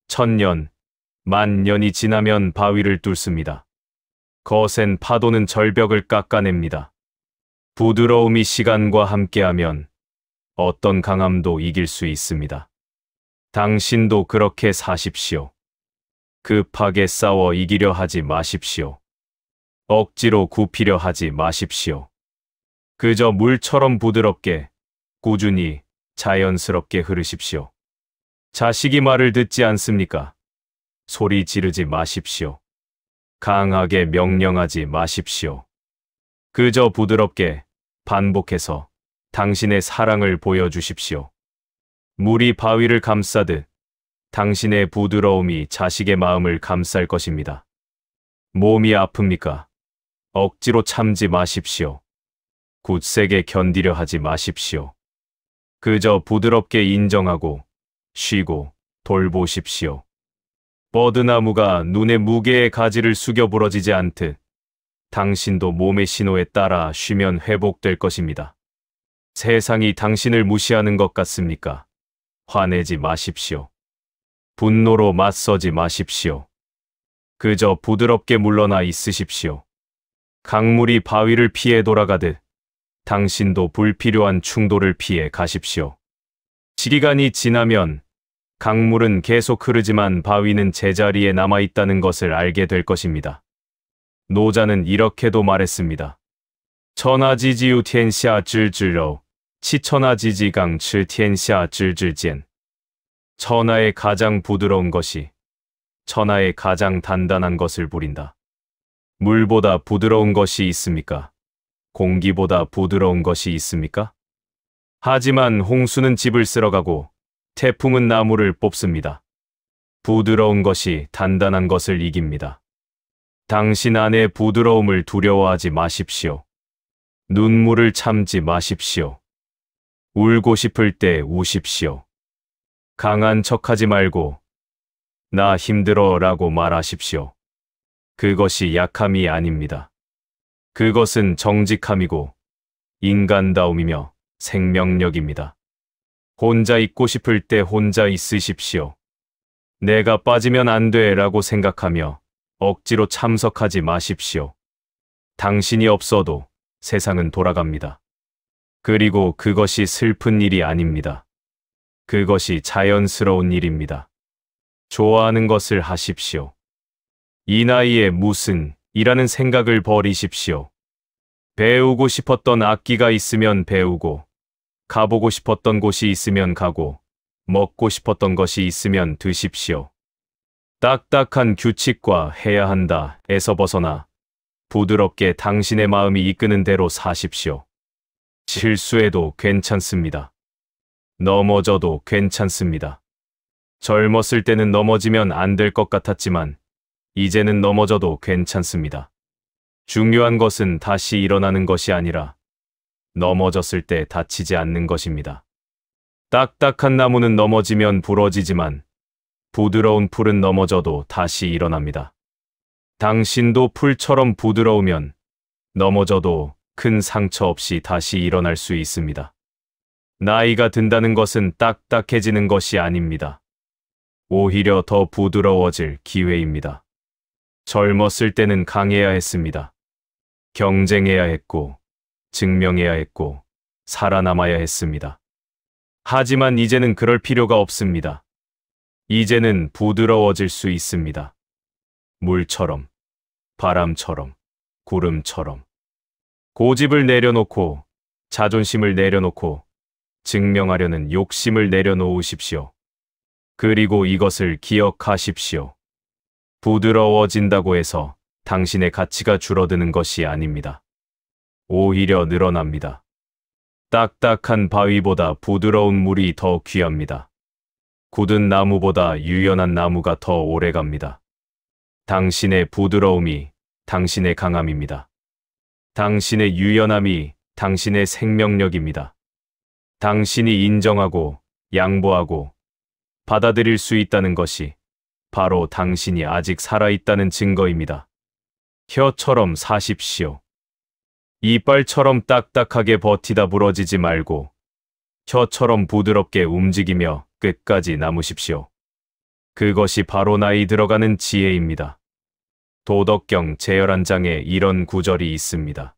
1000년, 10,000년이 지나면 바위를 뚫습니다. 거센 파도는 절벽을 깎아냅니다. 부드러움이 시간과 함께하면 어떤 강함도 이길 수 있습니다. 당신도 그렇게 사십시오. 급하게 싸워 이기려 하지 마십시오. 억지로 굽히려 하지 마십시오. 그저 물처럼 부드럽게, 꾸준히, 자연스럽게 흐르십시오. 자식이 말을 듣지 않습니까? 소리 지르지 마십시오. 강하게 명령하지 마십시오. 그저 부드럽게, 반복해서 당신의 사랑을 보여주십시오. 물이 바위를 감싸듯 당신의 부드러움이 자식의 마음을 감쌀 것입니다. 몸이 아픕니까? 억지로 참지 마십시오. 굳세게 견디려 하지 마십시오. 그저 부드럽게 인정하고 쉬고 돌보십시오. 버드나무가 눈의 무게의 가지를 숙여 부러지지 않듯 당신도 몸의 신호에 따라 쉬면 회복될 것입니다. 세상이 당신을 무시하는 것 같습니까? 화내지 마십시오. 분노로 맞서지 마십시오. 그저 부드럽게 물러나 있으십시오. 강물이 바위를 피해 돌아가듯 당신도 불필요한 충돌을 피해 가십시오. 시간이 지나면 강물은 계속 흐르지만 바위는 제자리에 남아있다는 것을 알게 될 것입니다. 노자는 이렇게도 말했습니다. 천하지지유 텐샤 쯔쯔러 치천하지지강 츠 텐샤 쯔쯔젠. 천하의 가장 부드러운 것이 천하의 가장 단단한 것을 부린다. 물보다 부드러운 것이 있습니까? 공기보다 부드러운 것이 있습니까? 하지만 홍수는 집을 쓸어가고 태풍은 나무를 뽑습니다. 부드러운 것이 단단한 것을 이깁니다. 당신 안의 부드러움을 두려워하지 마십시오. 눈물을 참지 마십시오. 울고 싶을 때 우십시오. 강한 척하지 말고 나 힘들어 라고 말하십시오. 그것이 약함이 아닙니다. 그것은 정직함이고 인간다움이며 생명력입니다. 혼자 있고 싶을 때 혼자 있으십시오. 내가 빠지면 안 돼 라고 생각하며 억지로 참석하지 마십시오. 당신이 없어도 세상은 돌아갑니다. 그리고 그것이 슬픈 일이 아닙니다. 그것이 자연스러운 일입니다. 좋아하는 것을 하십시오. 이 나이에 무슨 이라는 생각을 버리십시오. 배우고 싶었던 악기가 있으면 배우고, 가보고 싶었던 곳이 있으면 가고, 먹고 싶었던 것이 있으면 드십시오. 딱딱한 규칙과 해야 한다에서 벗어나 부드럽게 당신의 마음이 이끄는 대로 사십시오. 실수해도 괜찮습니다. 넘어져도 괜찮습니다. 젊었을 때는 넘어지면 안 될 것 같았지만 이제는 넘어져도 괜찮습니다. 중요한 것은 다시 일어나는 것이 아니라 넘어졌을 때 다치지 않는 것입니다. 딱딱한 나무는 넘어지면 부러지지만 부드러운 풀은 넘어져도 다시 일어납니다. 당신도 풀처럼 부드러우면 넘어져도 큰 상처 없이 다시 일어날 수 있습니다. 나이가 든다는 것은 딱딱해지는 것이 아닙니다. 오히려 더 부드러워질 기회입니다. 젊었을 때는 강해야 했습니다. 경쟁해야 했고, 증명해야 했고, 살아남아야 했습니다. 하지만 이제는 그럴 필요가 없습니다. 이제는 부드러워질 수 있습니다. 물처럼, 바람처럼, 구름처럼. 고집을 내려놓고, 자존심을 내려놓고, 증명하려는 욕심을 내려놓으십시오. 그리고 이것을 기억하십시오. 부드러워진다고 해서 당신의 가치가 줄어드는 것이 아닙니다. 오히려 늘어납니다. 딱딱한 바위보다 부드러운 물이 더 귀합니다. 굳은 나무보다 유연한 나무가 더 오래갑니다. 당신의 부드러움이 당신의 강함입니다. 당신의 유연함이 당신의 생명력입니다. 당신이 인정하고 양보하고 받아들일 수 있다는 것이 바로 당신이 아직 살아있다는 증거입니다. 혀처럼 사십시오. 이빨처럼 딱딱하게 버티다 부러지지 말고 혀처럼 부드럽게 움직이며 끝까지 남으십시오. 그것이 바로 나이 들어가는 지혜입니다. 도덕경 제11장에 이런 구절이 있습니다.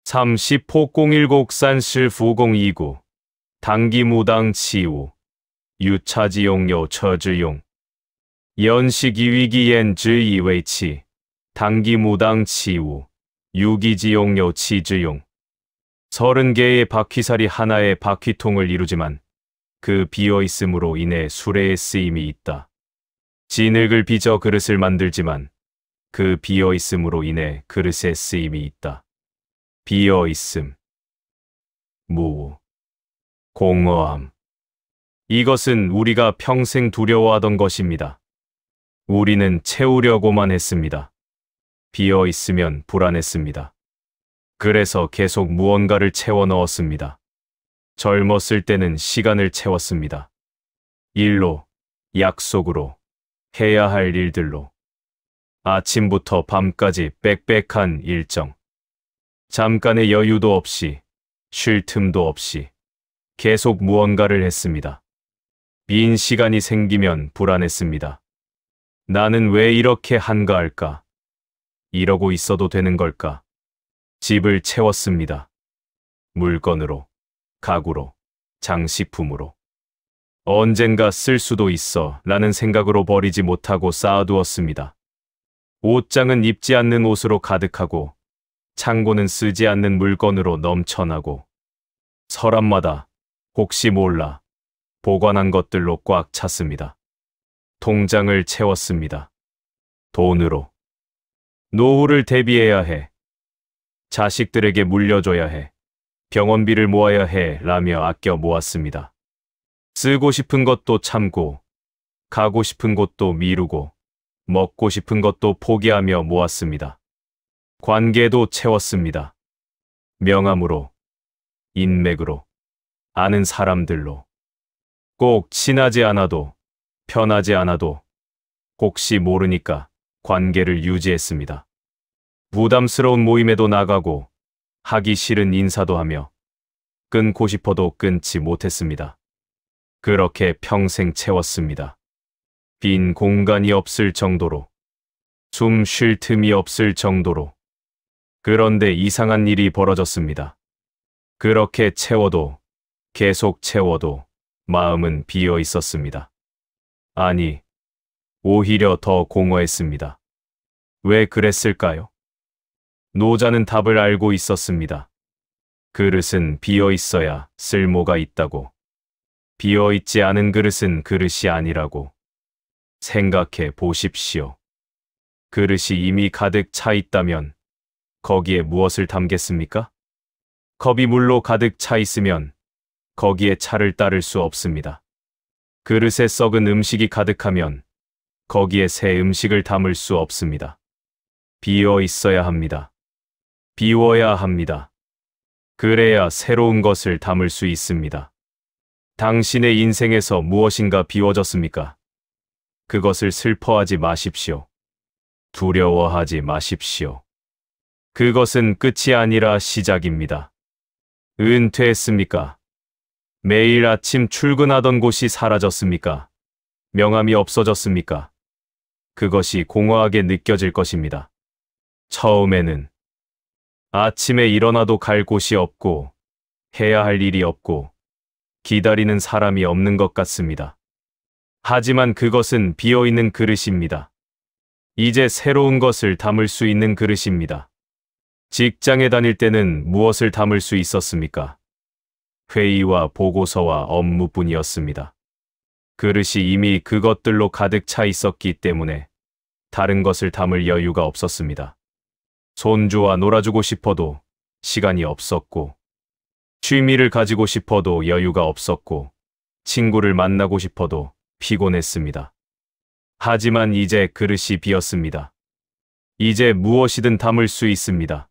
30호 010 산실 9029 당기무당 치우, 유차지용요 처지용, 연식이위기엔 지이웨치, 당기무당 치우, 유기지용요 치지용. 30개의 바퀴살이 하나의 바퀴통을 이루지만 그 비어있음으로 인해 수레의 쓰임이 있다. 진흙을 빚어 그릇을 만들지만 그 비어있음으로 인해 그릇의 쓰임이 있다. 비어있음, 무, 공허함. 이것은 우리가 평생 두려워하던 것입니다. 우리는 채우려고만 했습니다. 비어있으면 불안했습니다. 그래서 계속 무언가를 채워 넣었습니다. 젊었을 때는 시간을 채웠습니다. 일로, 약속으로, 해야 할 일들로. 아침부터 밤까지 빽빽한 일정. 잠깐의 여유도 없이, 쉴 틈도 없이 계속 무언가를 했습니다. 빈 시간이 생기면 불안했습니다. 나는 왜 이렇게 한가할까? 이러고 있어도 되는 걸까? 집을 채웠습니다. 물건으로, 가구로, 장식품으로. 언젠가 쓸 수도 있어 라는 생각으로 버리지 못하고 쌓아두었습니다. 옷장은 입지 않는 옷으로 가득하고 창고는 쓰지 않는 물건으로 넘쳐나고 서랍마다 혹시 몰라 보관한 것들로 꽉 찼습니다. 통장을 채웠습니다. 돈으로. 노후를 대비해야 해. 자식들에게 물려줘야 해. 병원비를 모아야 해 라며 아껴 모았습니다. 쓰고 싶은 것도 참고, 가고 싶은 곳도 미루고, 먹고 싶은 것도 포기하며 모았습니다. 관계도 채웠습니다. 명함으로, 인맥으로, 아는 사람들로. 꼭 친하지 않아도, 편하지 않아도, 혹시 모르니까 관계를 유지했습니다. 부담스러운 모임에도 나가고, 하기 싫은 인사도 하며, 끊고 싶어도 끊지 못했습니다. 그렇게 평생 채웠습니다. 빈 공간이 없을 정도로, 숨 쉴 틈이 없을 정도로. 그런데 이상한 일이 벌어졌습니다. 그렇게 채워도, 계속 채워도 마음은 비어 있었습니다. 아니, 오히려 더 공허했습니다. 왜 그랬을까요? 노자는 답을 알고 있었습니다. 그릇은 비어 있어야 쓸모가 있다고. 비어 있지 않은 그릇은 그릇이 아니라고. 생각해 보십시오. 그릇이 이미 가득 차 있다면 거기에 무엇을 담겠습니까? 컵이 물로 가득 차 있으면 거기에 차를 따를 수 없습니다. 그릇에 썩은 음식이 가득하면 거기에 새 음식을 담을 수 없습니다. 비어 있어야 합니다. 비워야 합니다. 그래야 새로운 것을 담을 수 있습니다. 당신의 인생에서 무엇인가 비워졌습니까? 그것을 슬퍼하지 마십시오. 두려워하지 마십시오. 그것은 끝이 아니라 시작입니다. 은퇴했습니까? 매일 아침 출근하던 곳이 사라졌습니까? 명함이 없어졌습니까? 그것이 공허하게 느껴질 것입니다. 처음에는 아침에 일어나도 갈 곳이 없고 해야 할 일이 없고 기다리는 사람이 없는 것 같습니다. 하지만 그것은 비어있는 그릇입니다. 이제 새로운 것을 담을 수 있는 그릇입니다. 직장에 다닐 때는 무엇을 담을 수 있었습니까? 회의와 보고서와 업무뿐이었습니다. 그릇이 이미 그것들로 가득 차 있었기 때문에 다른 것을 담을 여유가 없었습니다. 손주와 놀아주고 싶어도 시간이 없었고, 취미를 가지고 싶어도 여유가 없었고, 친구를 만나고 싶어도 피곤했습니다. 하지만 이제 그릇이 비었습니다. 이제 무엇이든 담을 수 있습니다.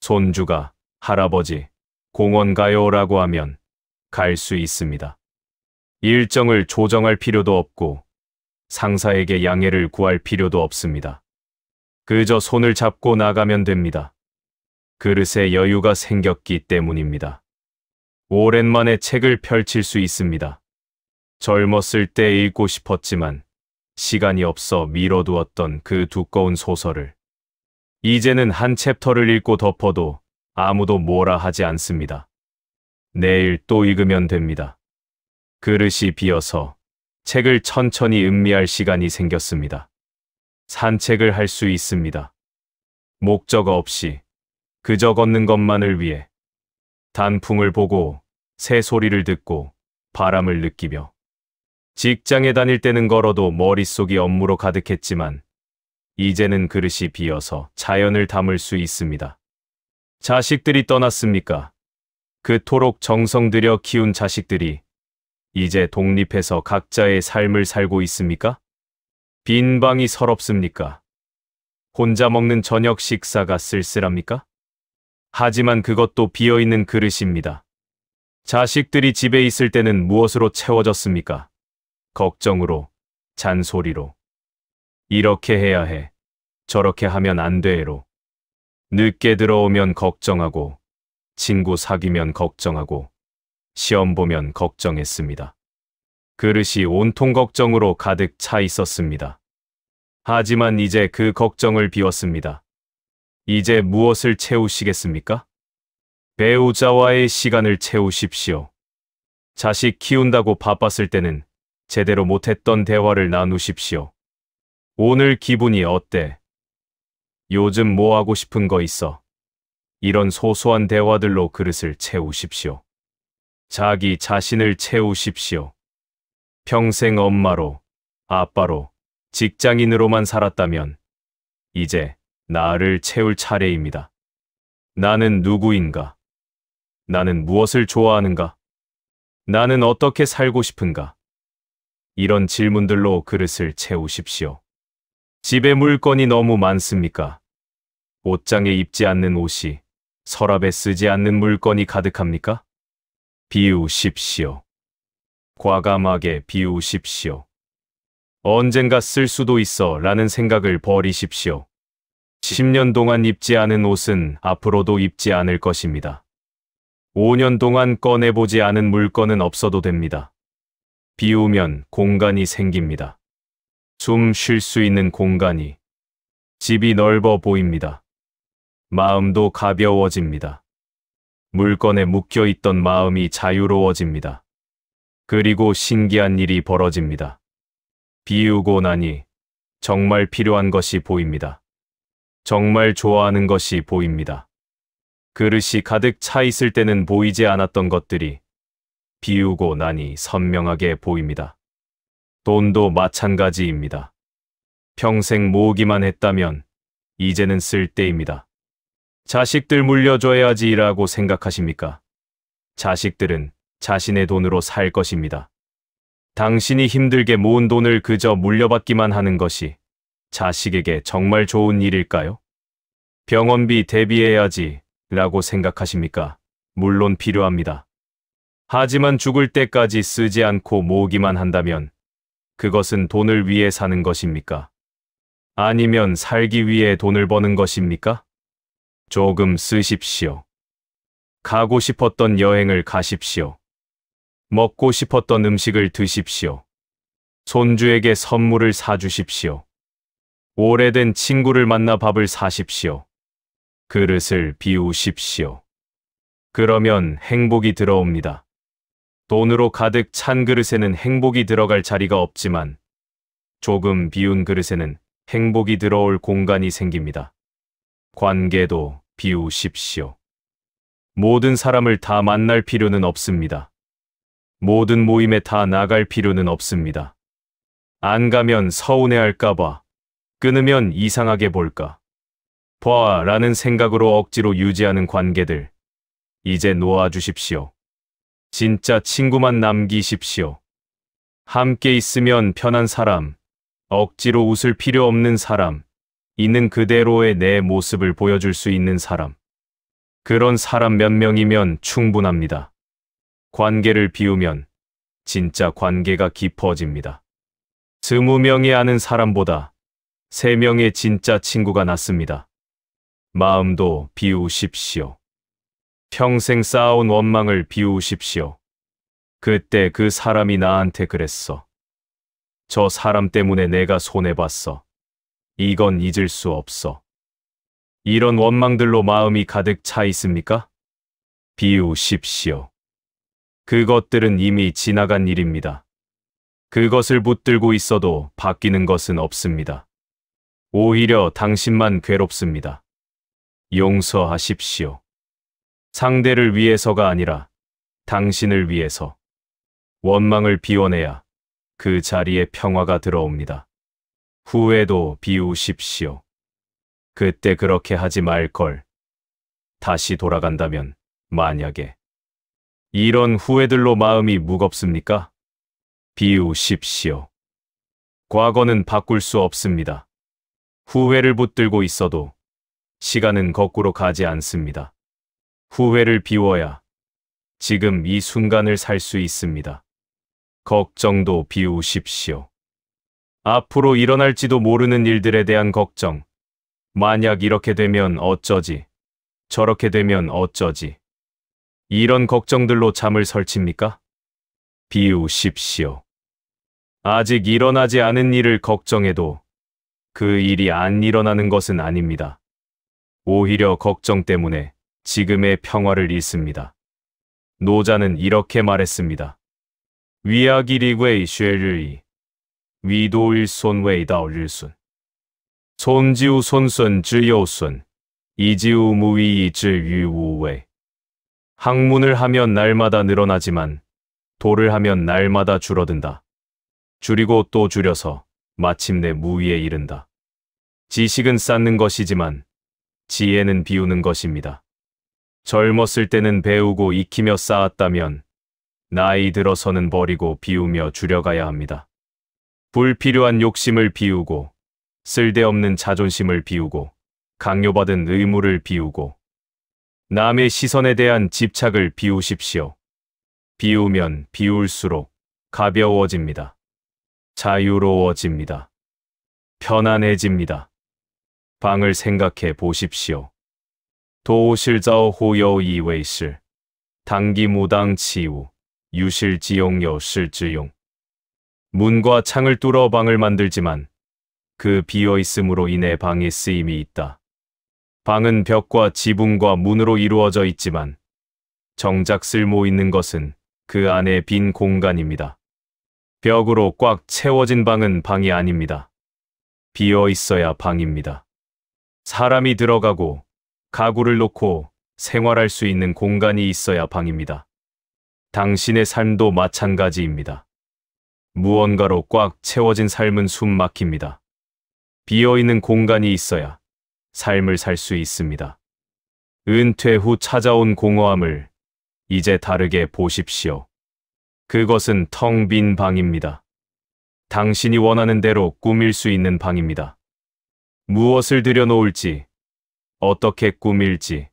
손주가 할아버지, 공원 가요라고 하면 갈 수 있습니다. 일정을 조정할 필요도 없고 상사에게 양해를 구할 필요도 없습니다. 그저 손을 잡고 나가면 됩니다. 그릇에 여유가 생겼기 때문입니다. 오랜만에 책을 펼칠 수 있습니다. 젊었을 때 읽고 싶었지만 시간이 없어 미뤄두었던 그 두꺼운 소설을 이제는 한 챕터를 읽고 덮어도 아무도 뭐라 하지 않습니다. 내일 또 읽으면 됩니다. 그릇이 비어서 책을 천천히 음미할 시간이 생겼습니다. 산책을 할 수 있습니다. 목적 없이 그저 걷는 것만을 위해 단풍을 보고 새 소리를 듣고 바람을 느끼며 직장에 다닐 때는 걸어도 머릿속이 업무로 가득했지만 이제는 그릇이 비어서 자연을 담을 수 있습니다. 자식들이 떠났습니까? 그토록 정성 들여 키운 자식들이 이제 독립해서 각자의 삶을 살고 있습니까? 빈 방이 서럽습니까? 혼자 먹는 저녁 식사가 쓸쓸합니까? 하지만 그것도 비어있는 그릇입니다. 자식들이 집에 있을 때는 무엇으로 채워졌습니까? 걱정으로, 잔소리로. 이렇게 해야 해. 저렇게 하면 안 돼로. 늦게 들어오면 걱정하고, 친구 사귀면 걱정하고, 시험 보면 걱정했습니다. 그릇이 온통 걱정으로 가득 차 있었습니다. 하지만 이제 그 걱정을 비웠습니다. 이제 무엇을 채우시겠습니까? 배우자와의 시간을 채우십시오. 자식 키운다고 바빴을 때는 제대로 못했던 대화를 나누십시오. 오늘 기분이 어때? 요즘 뭐 하고 싶은 거 있어? 이런 소소한 대화들로 그릇을 채우십시오. 자기 자신을 채우십시오. 평생 엄마로, 아빠로, 직장인으로만 살았다면 이제 나를 채울 차례입니다. 나는 누구인가? 나는 무엇을 좋아하는가? 나는 어떻게 살고 싶은가? 이런 질문들로 그릇을 채우십시오. 집에 물건이 너무 많습니까? 옷장에 입지 않는 옷이, 서랍에 쓰지 않는 물건이 가득합니까? 비우십시오. 과감하게 비우십시오. 언젠가 쓸 수도 있어 라는 생각을 버리십시오. 10년 동안 입지 않은 옷은 앞으로도 입지 않을 것입니다. 5년 동안 꺼내보지 않은 물건은 없어도 됩니다. 비우면 공간이 생깁니다. 숨 쉴 수 있는 공간이. 집이 넓어 보입니다. 마음도 가벼워집니다. 물건에 묶여있던 마음이 자유로워집니다. 그리고 신기한 일이 벌어집니다. 비우고 나니 정말 필요한 것이 보입니다. 정말 좋아하는 것이 보입니다. 그릇이 가득 차 있을 때는 보이지 않았던 것들이 비우고 나니 선명하게 보입니다. 돈도 마찬가지입니다. 평생 모으기만 했다면 이제는 쓸 때입니다. 자식들 물려줘야지라고 생각하십니까? 자식들은 자신의 돈으로 살 것입니다. 당신이 힘들게 모은 돈을 그저 물려받기만 하는 것이 자식에게 정말 좋은 일일까요? 병원비 대비해야지 라고 생각하십니까? 물론 필요합니다. 하지만 죽을 때까지 쓰지 않고 모으기만 한다면 그것은 돈을 위해 사는 것입니까? 아니면 살기 위해 돈을 버는 것입니까? 조금 쓰십시오. 가고 싶었던 여행을 가십시오. 먹고 싶었던 음식을 드십시오. 손주에게 선물을 사주십시오. 오래된 친구를 만나 밥을 사십시오. 그릇을 비우십시오. 그러면 행복이 들어옵니다. 돈으로 가득 찬 그릇에는 행복이 들어갈 자리가 없지만 조금 비운 그릇에는 행복이 들어올 공간이 생깁니다. 관계도 비우십시오. 모든 사람을 다 만날 필요는 없습니다. 모든 모임에 다 나갈 필요는 없습니다. 안 가면 서운해할까봐, 끊으면 이상하게 볼까 봐 라는 생각으로 억지로 유지하는 관계들, 이제 놓아주십시오. 진짜 친구만 남기십시오. 함께 있으면 편한 사람, 억지로 웃을 필요 없는 사람, 있는 그대로의 내 모습을 보여줄 수 있는 사람. 그런 사람 몇 명이면 충분합니다. 관계를 비우면 진짜 관계가 깊어집니다. 20명이 아는 사람보다 3명의 진짜 친구가 낫습니다. 마음도 비우십시오. 평생 쌓아온 원망을 비우십시오. 그때 그 사람이 나한테 그랬어. 저 사람 때문에 내가 손해봤어. 이건 잊을 수 없어. 이런 원망들로 마음이 가득 차 있습니까? 비우십시오. 그것들은 이미 지나간 일입니다. 그것을 붙들고 있어도 바뀌는 것은 없습니다. 오히려 당신만 괴롭습니다. 용서하십시오. 상대를 위해서가 아니라 당신을 위해서. 원망을 비워내야 그 자리에 평화가 들어옵니다. 후회도 비우십시오. 그때 그렇게 하지 말걸. 다시 돌아간다면, 만약에. 이런 후회들로 마음이 무겁습니까? 비우십시오. 과거는 바꿀 수 없습니다. 후회를 붙들고 있어도 시간은 거꾸로 가지 않습니다. 후회를 비워야 지금 이 순간을 살 수 있습니다. 걱정도 비우십시오. 앞으로 일어날지도 모르는 일들에 대한 걱정. 만약 이렇게 되면 어쩌지? 저렇게 되면 어쩌지? 이런 걱정들로 잠을 설칩니까? 비우십시오. 아직 일어나지 않은 일을 걱정해도 그 일이 안 일어나는 것은 아닙니다. 오히려 걱정 때문에 지금의 평화를 잃습니다. 노자는 이렇게 말했습니다. 위아기리괴 쉐르이 위도일 손웨이다올일순 손지우 손순 즈요순 이지우 무위이 즈유우웨 학문을 하면 날마다 늘어나지만 도를 하면 날마다 줄어든다. 줄이고 또 줄여서 마침내 무위에 이른다. 지식은 쌓는 것이지만 지혜는 비우는 것입니다. 젊었을 때는 배우고 익히며 쌓았다면 나이 들어서는 버리고 비우며 줄여가야 합니다. 불필요한 욕심을 비우고 쓸데없는 자존심을 비우고 강요받은 의무를 비우고 남의 시선에 대한 집착을 비우십시오. 비우면 비울수록 가벼워집니다. 자유로워집니다. 편안해집니다. 방을 생각해 보십시오. 도실자오 호여 이웨이실 당기무당 치우 유실지용여 실지용 문과 창을 뚫어 방을 만들지만 그 비어있음으로 인해 방에 쓰임이 있다. 방은 벽과 지붕과 문으로 이루어져 있지만 정작 쓸모 있는 것은 그 안에 빈 공간입니다. 벽으로 꽉 채워진 방은 방이 아닙니다. 비어 있어야 방입니다. 사람이 들어가고 가구를 놓고 생활할 수 있는 공간이 있어야 방입니다. 당신의 삶도 마찬가지입니다. 무언가로 꽉 채워진 삶은 숨 막힙니다. 비어있는 공간이 있어야 삶을 살 수 있습니다. 은퇴 후 찾아온 공허함을 이제 다르게 보십시오. 그것은 텅 빈 방입니다. 당신이 원하는 대로 꾸밀 수 있는 방입니다. 무엇을 들여놓을지, 어떻게 꾸밀지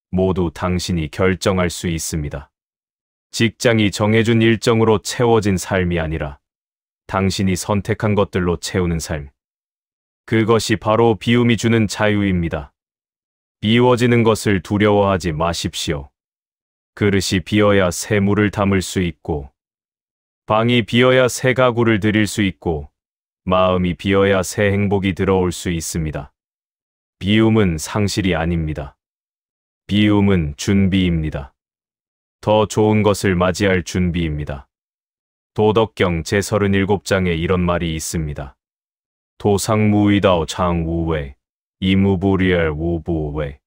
모두 당신이 결정할 수 있습니다. 직장이 정해준 일정으로 채워진 삶이 아니라 당신이 선택한 것들로 채우는 삶. 그것이 바로 비움이 주는 자유입니다. 비워지는 것을 두려워하지 마십시오. 그릇이 비어야 새 물을 담을 수 있고, 방이 비어야 새 가구를 드릴 수 있고, 마음이 비어야 새 행복이 들어올 수 있습니다. 비움은 상실이 아닙니다. 비움은 준비입니다. 더 좋은 것을 맞이할 준비입니다. 도덕경 제37장에 이런 말이 있습니다. 도상무이다오 장우웨 이무부리얼 우부웨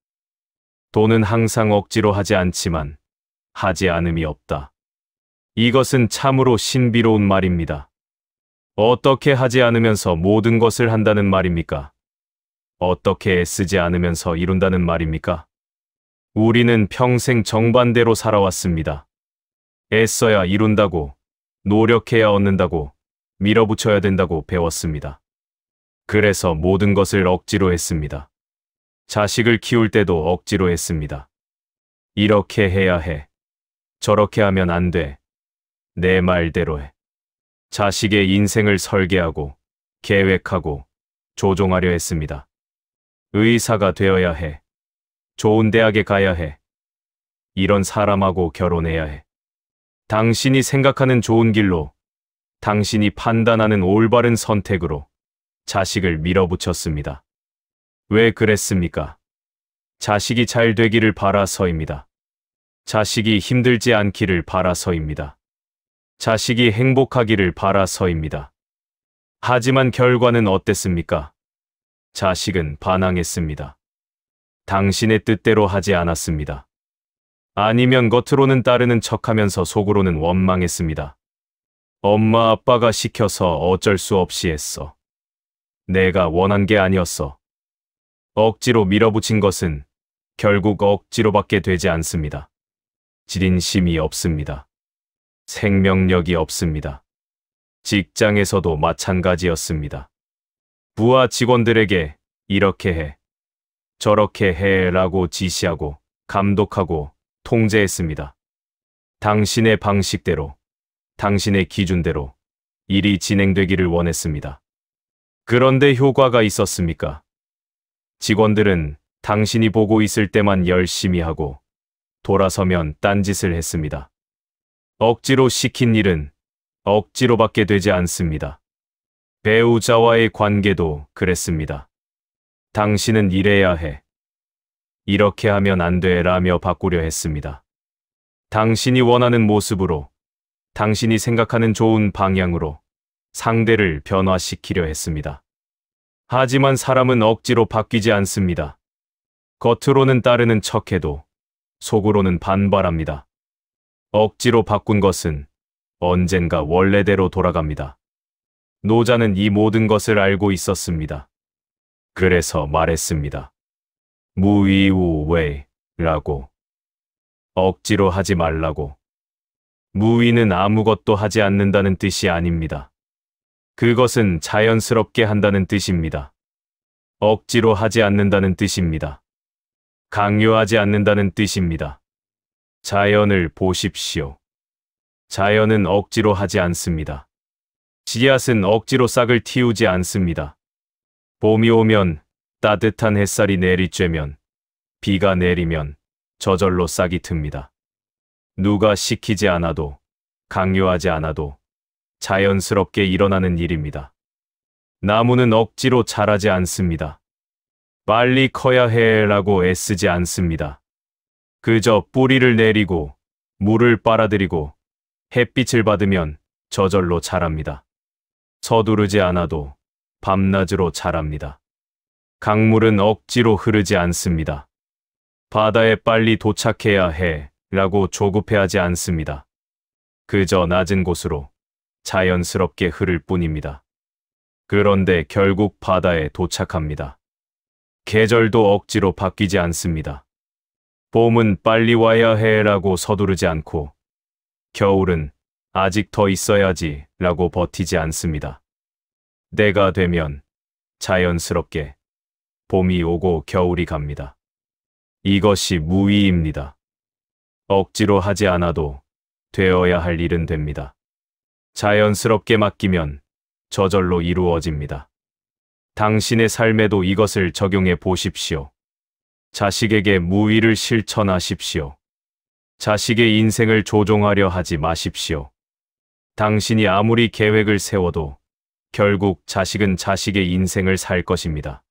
도는 항상 억지로 하지 않지만 하지 않음이 없다. 이것은 참으로 신비로운 말입니다. 어떻게 하지 않으면서 모든 것을 한다는 말입니까? 어떻게 애쓰지 않으면서 이룬다는 말입니까? 우리는 평생 정반대로 살아왔습니다. 애써야 이룬다고, 노력해야 얻는다고, 밀어붙여야 된다고 배웠습니다. 그래서 모든 것을 억지로 했습니다. 자식을 키울 때도 억지로 했습니다. 이렇게 해야 해. 저렇게 하면 안 돼. 내 말대로 해. 자식의 인생을 설계하고, 계획하고, 조종하려 했습니다. 의사가 되어야 해. 좋은 대학에 가야 해. 이런 사람하고 결혼해야 해. 당신이 생각하는 좋은 길로, 당신이 판단하는 올바른 선택으로 자식을 밀어붙였습니다. 왜 그랬습니까? 자식이 잘 되기를 바라서입니다. 자식이 힘들지 않기를 바라서입니다. 자식이 행복하기를 바라서입니다. 하지만 결과는 어땠습니까? 자식은 반항했습니다. 당신의 뜻대로 하지 않았습니다. 아니면 겉으로는 따르는 척하면서 속으로는 원망했습니다. 엄마 아빠가 시켜서 어쩔 수 없이 했어. 내가 원한 게 아니었어. 억지로 밀어붙인 것은 결국 억지로밖에 되지 않습니다. 지린심이 없습니다. 생명력이 없습니다. 직장에서도 마찬가지였습니다. 부하 직원들에게 이렇게 해, 저렇게 해라고 지시하고 감독하고 통제했습니다. 당신의 방식대로, 당신의 기준대로 일이 진행되기를 원했습니다. 그런데 효과가 있었습니까? 직원들은 당신이 보고 있을 때만 열심히 하고 돌아서면 딴짓을 했습니다. 억지로 시킨 일은 억지로밖에 되지 않습니다. 배우자와의 관계도 그랬습니다. 당신은 이래야 해. 이렇게 하면 안 돼 라며 바꾸려 했습니다. 당신이 원하는 모습으로, 당신이 생각하는 좋은 방향으로 상대를 변화시키려 했습니다. 하지만 사람은 억지로 바뀌지 않습니다. 겉으로는 따르는 척해도 속으로는 반발합니다. 억지로 바꾼 것은 언젠가 원래대로 돌아갑니다. 노자는 이 모든 것을 알고 있었습니다. 그래서 말했습니다. 무위우웨이라고. 억지로 하지 말라고. 무위는 아무것도 하지 않는다는 뜻이 아닙니다. 그것은 자연스럽게 한다는 뜻입니다. 억지로 하지 않는다는 뜻입니다. 강요하지 않는다는 뜻입니다. 자연을 보십시오. 자연은 억지로 하지 않습니다. 씨앗은 억지로 싹을 틔우지 않습니다. 봄이 오면, 따뜻한 햇살이 내리쬐면, 비가 내리면 저절로 싹이 틉니다. 누가 시키지 않아도, 강요하지 않아도 자연스럽게 일어나는 일입니다. 나무는 억지로 자라지 않습니다. 빨리 커야 해라고 애쓰지 않습니다. 그저 뿌리를 내리고 물을 빨아들이고 햇빛을 받으면 저절로 자랍니다. 서두르지 않아도 밤낮으로 자랍니다. 강물은 억지로 흐르지 않습니다. 바다에 빨리 도착해야 해라고 조급해하지 않습니다. 그저 낮은 곳으로 자연스럽게 흐를 뿐입니다. 그런데 결국 바다에 도착합니다. 계절도 억지로 바뀌지 않습니다. 봄은 빨리 와야 해라고 서두르지 않고 겨울은 아직 더 있어야지 라고 버티지 않습니다. 때가 되면 자연스럽게 봄이 오고 겨울이 갑니다. 이것이 무위입니다. 억지로 하지 않아도 되어야 할 일은 됩니다. 자연스럽게 맡기면 저절로 이루어집니다. 당신의 삶에도 이것을 적용해 보십시오. 자식에게 무위를 실천하십시오. 자식의 인생을 조종하려 하지 마십시오. 당신이 아무리 계획을 세워도 결국 자식은 자식의 인생을 살 것입니다.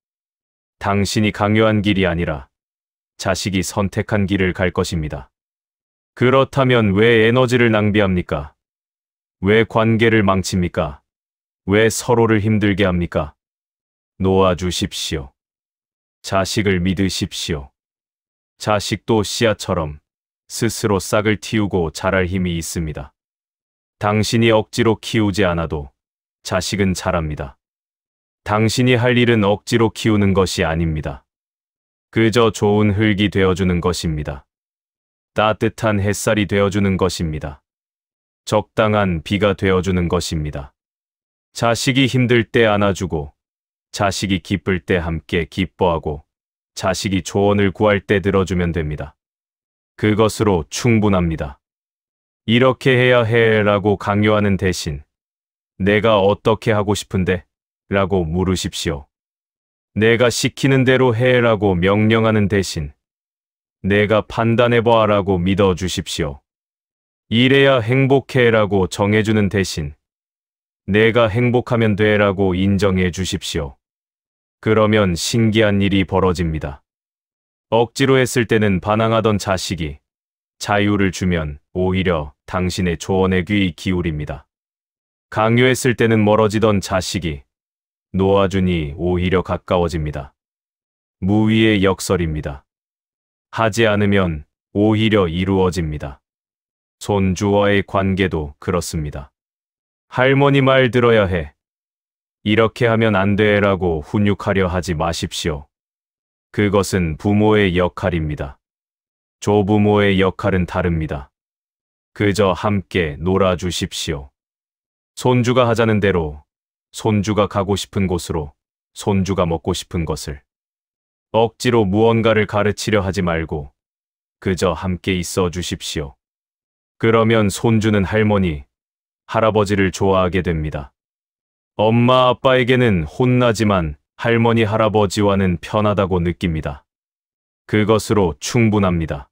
당신이 강요한 길이 아니라 자식이 선택한 길을 갈 것입니다. 그렇다면 왜 에너지를 낭비합니까? 왜 관계를 망칩니까? 왜 서로를 힘들게 합니까? 놓아주십시오. 자식을 믿으십시오. 자식도 씨앗처럼 스스로 싹을 틔우고 자랄 힘이 있습니다. 당신이 억지로 키우지 않아도 자식은 자랍니다. 당신이 할 일은 억지로 키우는 것이 아닙니다. 그저 좋은 흙이 되어주는 것입니다. 따뜻한 햇살이 되어주는 것입니다. 적당한 비가 되어주는 것입니다. 자식이 힘들 때 안아주고, 자식이 기쁠 때 함께 기뻐하고, 자식이 조언을 구할 때 들어주면 됩니다. 그것으로 충분합니다. 이렇게 해야 해라고 강요하는 대신 내가 어떻게 하고 싶은데? 라고 물으십시오. 내가 시키는 대로 해라고 명령하는 대신 내가 판단해봐 라고 믿어주십시오. 이래야 행복해라고 정해주는 대신 내가 행복하면 돼라고 인정해 주십시오. 그러면 신기한 일이 벌어집니다. 억지로 했을 때는 반항하던 자식이 자유를 주면 오히려 당신의 조언에 귀 기울입니다. 강요했을 때는 멀어지던 자식이 놓아주니 오히려 가까워집니다. 무위의 역설입니다. 하지 않으면 오히려 이루어집니다. 손주와의 관계도 그렇습니다. 할머니 말 들어야 해. 이렇게 하면 안 돼라고 훈육하려 하지 마십시오. 그것은 부모의 역할입니다. 조부모의 역할은 다릅니다. 그저 함께 놀아주십시오. 손주가 하자는 대로, 손주가 가고 싶은 곳으로, 손주가 먹고 싶은 것을. 억지로 무언가를 가르치려 하지 말고 그저 함께 있어 주십시오. 그러면 손주는 할머니, 할아버지를 좋아하게 됩니다. 엄마 아빠에게는 혼나지만 할머니 할아버지와는 편하다고 느낍니다. 그것으로 충분합니다.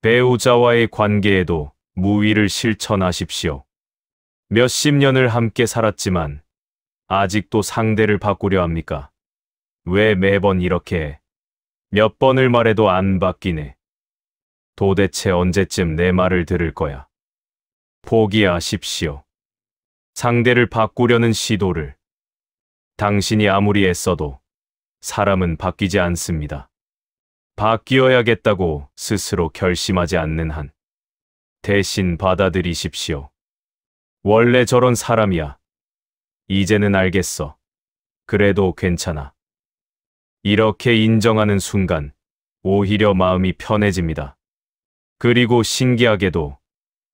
배우자와의 관계에도 무위를 실천하십시오. 몇십 년을 함께 살았지만 아직도 상대를 바꾸려 합니까? 왜 매번 이렇게 해? 몇 번을 말해도 안 바뀌네. 도대체 언제쯤 내 말을 들을 거야? 포기하십시오. 상대를 바꾸려는 시도를. 당신이 아무리 애써도 사람은 바뀌지 않습니다. 바뀌어야겠다고 스스로 결심하지 않는 한 대신 받아들이십시오. 원래 저런 사람이야. 이제는 알겠어. 그래도 괜찮아. 이렇게 인정하는 순간 오히려 마음이 편해집니다. 그리고 신기하게도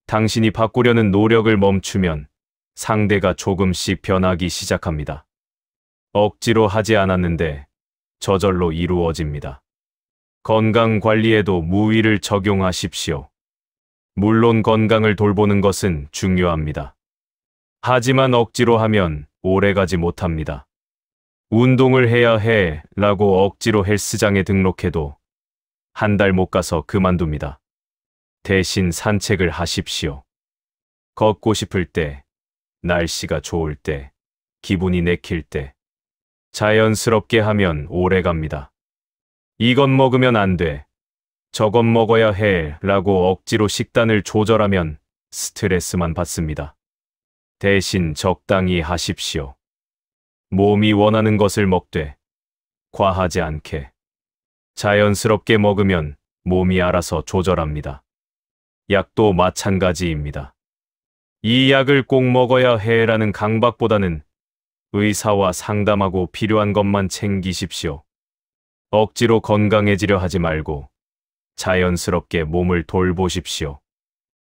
당신이 바꾸려는 노력을 멈추면 상대가 조금씩 변하기 시작합니다. 억지로 하지 않았는데 저절로 이루어집니다. 건강 관리에도 무위를 적용하십시오. 물론 건강을 돌보는 것은 중요합니다. 하지만 억지로 하면 오래가지 못합니다. 운동을 해야 해 라고 억지로 헬스장에 등록해도 한 달 못 가서 그만둡니다. 대신 산책을 하십시오. 걷고 싶을 때, 날씨가 좋을 때, 기분이 내킬 때, 자연스럽게 하면 오래 갑니다. 이건 먹으면 안 돼. 저건 먹어야 해 라고 억지로 식단을 조절하면 스트레스만 받습니다. 대신 적당히 하십시오. 몸이 원하는 것을 먹되 과하지 않게 자연스럽게 먹으면 몸이 알아서 조절합니다. 약도 마찬가지입니다. 이 약을 꼭 먹어야 해라는 강박보다는 의사와 상담하고 필요한 것만 챙기십시오. 억지로 건강해지려 하지 말고 자연스럽게 몸을 돌보십시오.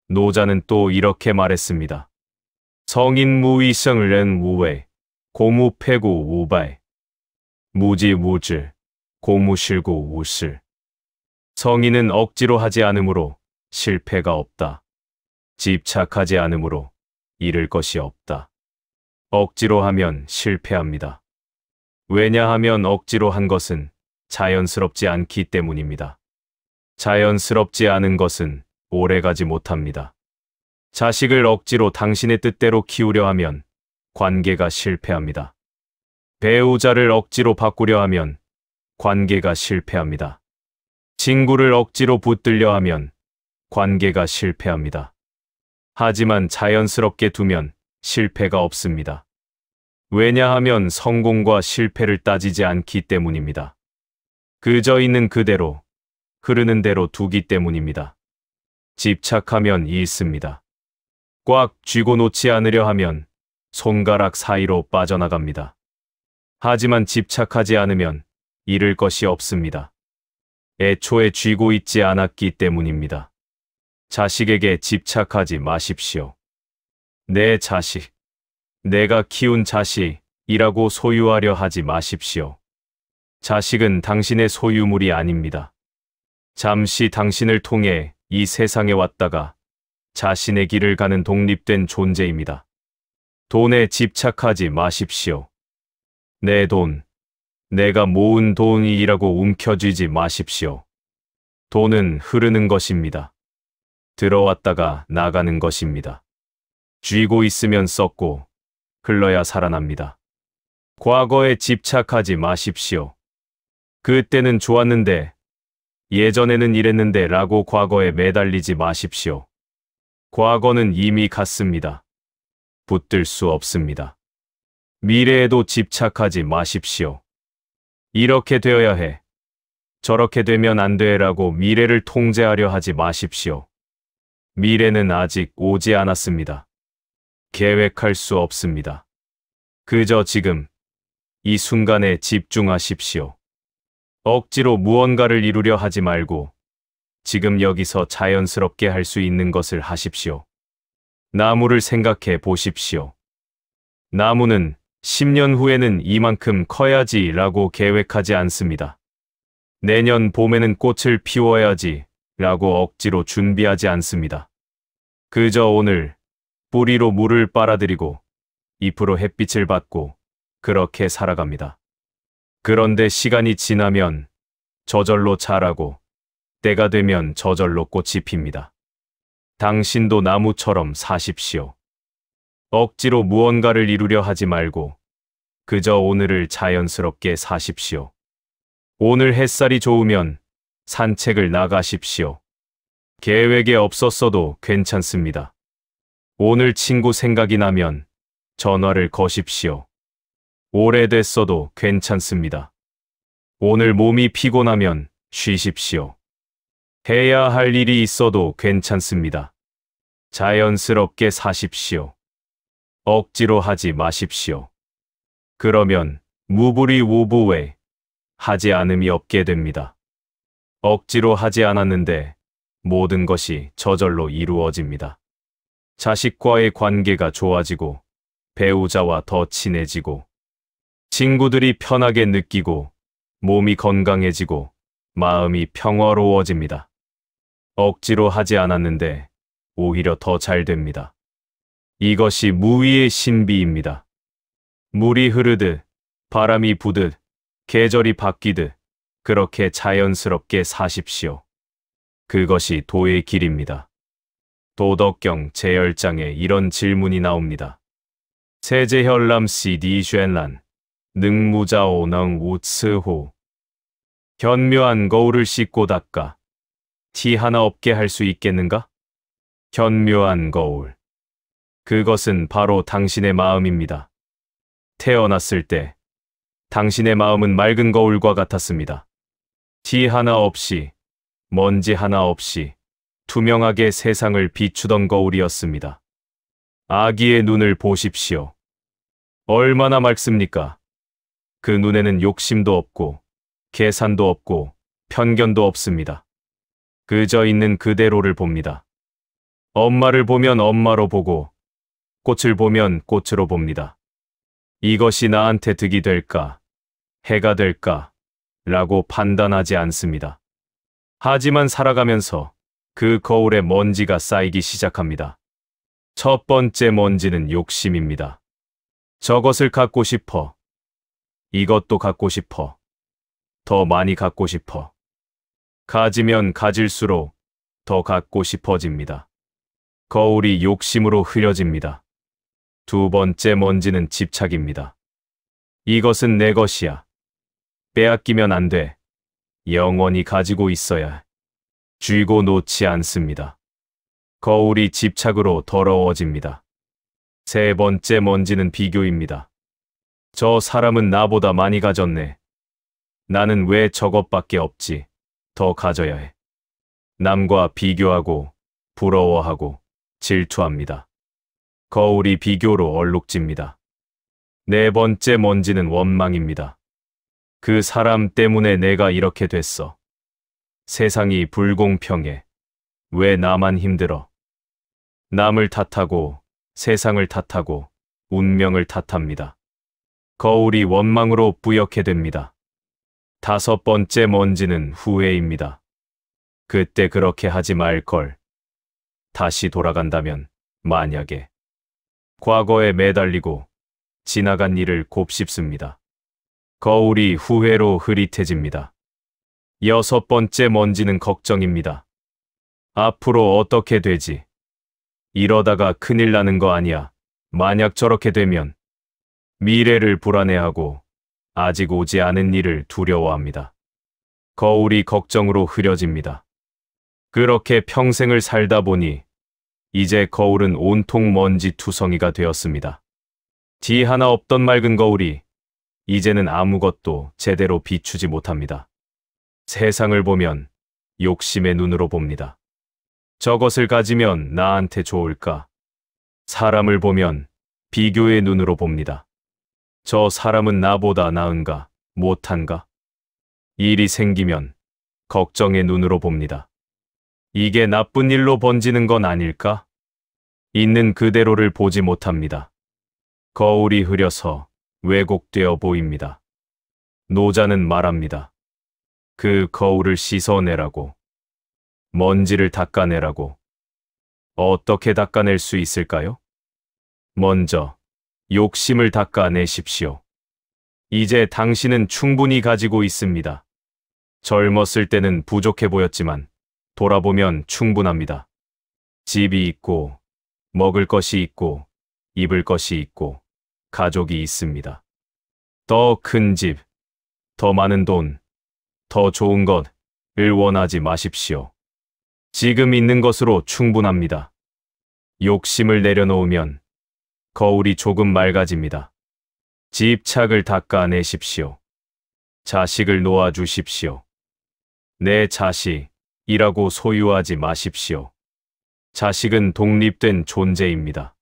노자는 또 이렇게 말했습니다. 성인 무위성은 우외, 고무패고 우바이, 무지무질, 고무실고 우실. 성인은 억지로 하지 않으므로 실패가 없다. 집착하지 않으므로 잃을 것이 없다. 억지로 하면 실패합니다. 왜냐하면 억지로 한 것은 자연스럽지 않기 때문입니다. 자연스럽지 않은 것은 오래가지 못합니다. 자식을 억지로 당신의 뜻대로 키우려 하면 관계가 실패합니다. 배우자를 억지로 바꾸려 하면 관계가 실패합니다. 친구를 억지로 붙들려 하면 관계가 실패합니다. 하지만 자연스럽게 두면 실패가 없습니다. 왜냐하면 성공과 실패를 따지지 않기 때문입니다. 그저 있는 그대로, 흐르는 대로 두기 때문입니다. 집착하면 잃습니다. 꽉 쥐고 놓지 않으려 하면 손가락 사이로 빠져나갑니다. 하지만 집착하지 않으면 잃을 것이 없습니다. 애초에 쥐고 있지 않았기 때문입니다. 자식에게 집착하지 마십시오. 내 자식, 내가 키운 자식이라고 소유하려 하지 마십시오. 자식은 당신의 소유물이 아닙니다. 잠시 당신을 통해 이 세상에 왔다가 자신의 길을 가는 독립된 존재입니다. 돈에 집착하지 마십시오. 내 돈, 내가 모은 돈이라고 움켜쥐지 마십시오. 돈은 흐르는 것입니다. 들어왔다가 나가는 것입니다. 쥐고 있으면 썩고 흘러야 살아납니다. 과거에 집착하지 마십시오. 그때는 좋았는데 예전에는 이랬는데 라고 과거에 매달리지 마십시오. 과거는 이미 갔습니다. 붙들 수 없습니다. 미래에도 집착하지 마십시오. 이렇게 되어야 해. 저렇게 되면 안 돼라고 미래를 통제하려 하지 마십시오. 미래는 아직 오지 않았습니다. 계획할 수 없습니다. 그저 지금, 이 순간에 집중하십시오. 억지로 무언가를 이루려 하지 말고, 지금 여기서 자연스럽게 할 수 있는 것을 하십시오. 나무를 생각해 보십시오. 나무는 10년 후에는 이만큼 커야지 라고 계획하지 않습니다. 내년 봄에는 꽃을 피워야지 라고 억지로 준비하지 않습니다. 그저 오늘 뿌리로 물을 빨아들이고 잎으로 햇빛을 받고 그렇게 살아갑니다. 그런데 시간이 지나면 저절로 자라고 때가 되면 저절로 꽃이 핍니다. 당신도 나무처럼 사십시오. 억지로 무언가를 이루려 하지 말고 그저 오늘을 자연스럽게 사십시오. 오늘 햇살이 좋으면 산책을 나가십시오. 계획에 없었어도 괜찮습니다. 오늘 친구 생각이 나면 전화를 거십시오. 오래됐어도 괜찮습니다. 오늘 몸이 피곤하면 쉬십시오. 해야 할 일이 있어도 괜찮습니다. 자연스럽게 사십시오. 억지로 하지 마십시오. 그러면 무부리우부웨 하지 않음이 없게 됩니다. 억지로 하지 않았는데 모든 것이 저절로 이루어집니다. 자식과의 관계가 좋아지고 배우자와 더 친해지고 친구들이 편하게 느끼고 몸이 건강해지고 마음이 평화로워집니다. 억지로 하지 않았는데 오히려 더 잘 됩니다. 이것이 무위의 신비입니다. 물이 흐르듯 바람이 부듯 계절이 바뀌듯 그렇게 자연스럽게 사십시오. 그것이 도의 길입니다. 도덕경 제10장에 이런 질문이 나옵니다. 세제혈람 시디 쉔란 능무자오 능 우츠호 현묘한 거울을 씻고 닦아 티 하나 없게 할 수 있겠는가? 현묘한 거울. 그것은 바로 당신의 마음입니다. 태어났을 때 당신의 마음은 맑은 거울과 같았습니다. 티 하나 없이, 먼지 하나 없이 투명하게 세상을 비추던 거울이었습니다. 아기의 눈을 보십시오. 얼마나 맑습니까? 그 눈에는 욕심도 없고 계산도 없고 편견도 없습니다. 그저 있는 그대로를 봅니다. 엄마를 보면 엄마로 보고 꽃을 보면 꽃으로 봅니다. 이것이 나한테 득이 될까, 해가 될까 라고 판단하지 않습니다. 하지만 살아가면서 그 거울에 먼지가 쌓이기 시작합니다. 첫 번째 먼지는 욕심입니다. 저것을 갖고 싶어. 이것도 갖고 싶어. 더 많이 갖고 싶어. 가지면 가질수록 더 갖고 싶어집니다. 거울이 욕심으로 흐려집니다. 두 번째 먼지는 집착입니다. 이것은 내 것이야. 빼앗기면 안 돼. 영원히 가지고 있어야. 쥐고 놓지 않습니다. 거울이 집착으로 더러워집니다. 세 번째 먼지는 비교입니다. 저 사람은 나보다 많이 가졌네. 나는 왜 저것밖에 없지? 더 가져야 해. 남과 비교하고 부러워하고 질투합니다. 거울이 비교로 얼룩집니다. 네 번째 먼지는 원망입니다. 그 사람 때문에 내가 이렇게 됐어. 세상이 불공평해. 왜 나만 힘들어? 남을 탓하고 세상을 탓하고 운명을 탓합니다. 거울이 원망으로 뿌옇게 됩니다. 다섯 번째 먼지는 후회입니다. 그때 그렇게 하지 말 걸. 다시 돌아간다면, 만약에. 과거에 매달리고 지나간 일을 곱씹습니다. 거울이 후회로 흐릿해집니다. 여섯 번째 먼지는 걱정입니다. 앞으로 어떻게 되지? 이러다가 큰일 나는 거 아니야. 만약 저렇게 되면 미래를 불안해하고 아직 오지 않은 일을 두려워합니다. 거울이 걱정으로 흐려집니다. 그렇게 평생을 살다 보니 이제 거울은 온통 먼지 투성이가 되었습니다. 뒤 하나 없던 맑은 거울이 이제는 아무것도 제대로 비추지 못합니다. 세상을 보면 욕심의 눈으로 봅니다. 저것을 가지면 나한테 좋을까? 사람을 보면 비교의 눈으로 봅니다. 저 사람은 나보다 나은가, 못한가? 일이 생기면 걱정의 눈으로 봅니다. 이게 나쁜 일로 번지는 건 아닐까? 있는 그대로를 보지 못합니다. 거울이 흐려서 왜곡되어 보입니다. 노자는 말합니다. 그 거울을 씻어내라고. 먼지를 닦아내라고. 어떻게 닦아낼 수 있을까요? 먼저 욕심을 닦아내십시오. 이제 당신은 충분히 가지고 있습니다. 젊었을 때는 부족해 보였지만 돌아보면 충분합니다. 집이 있고, 먹을 것이 있고, 입을 것이 있고, 가족이 있습니다. 더 큰 집, 더 많은 돈, 더 좋은 것을 원하지 마십시오. 지금 있는 것으로 충분합니다. 욕심을 내려놓으면 거울이 조금 맑아집니다. 집착을 닦아내십시오. 자식을 놓아주십시오. 내 자식이라고 소유하지 마십시오. 자식은 독립된 존재입니다.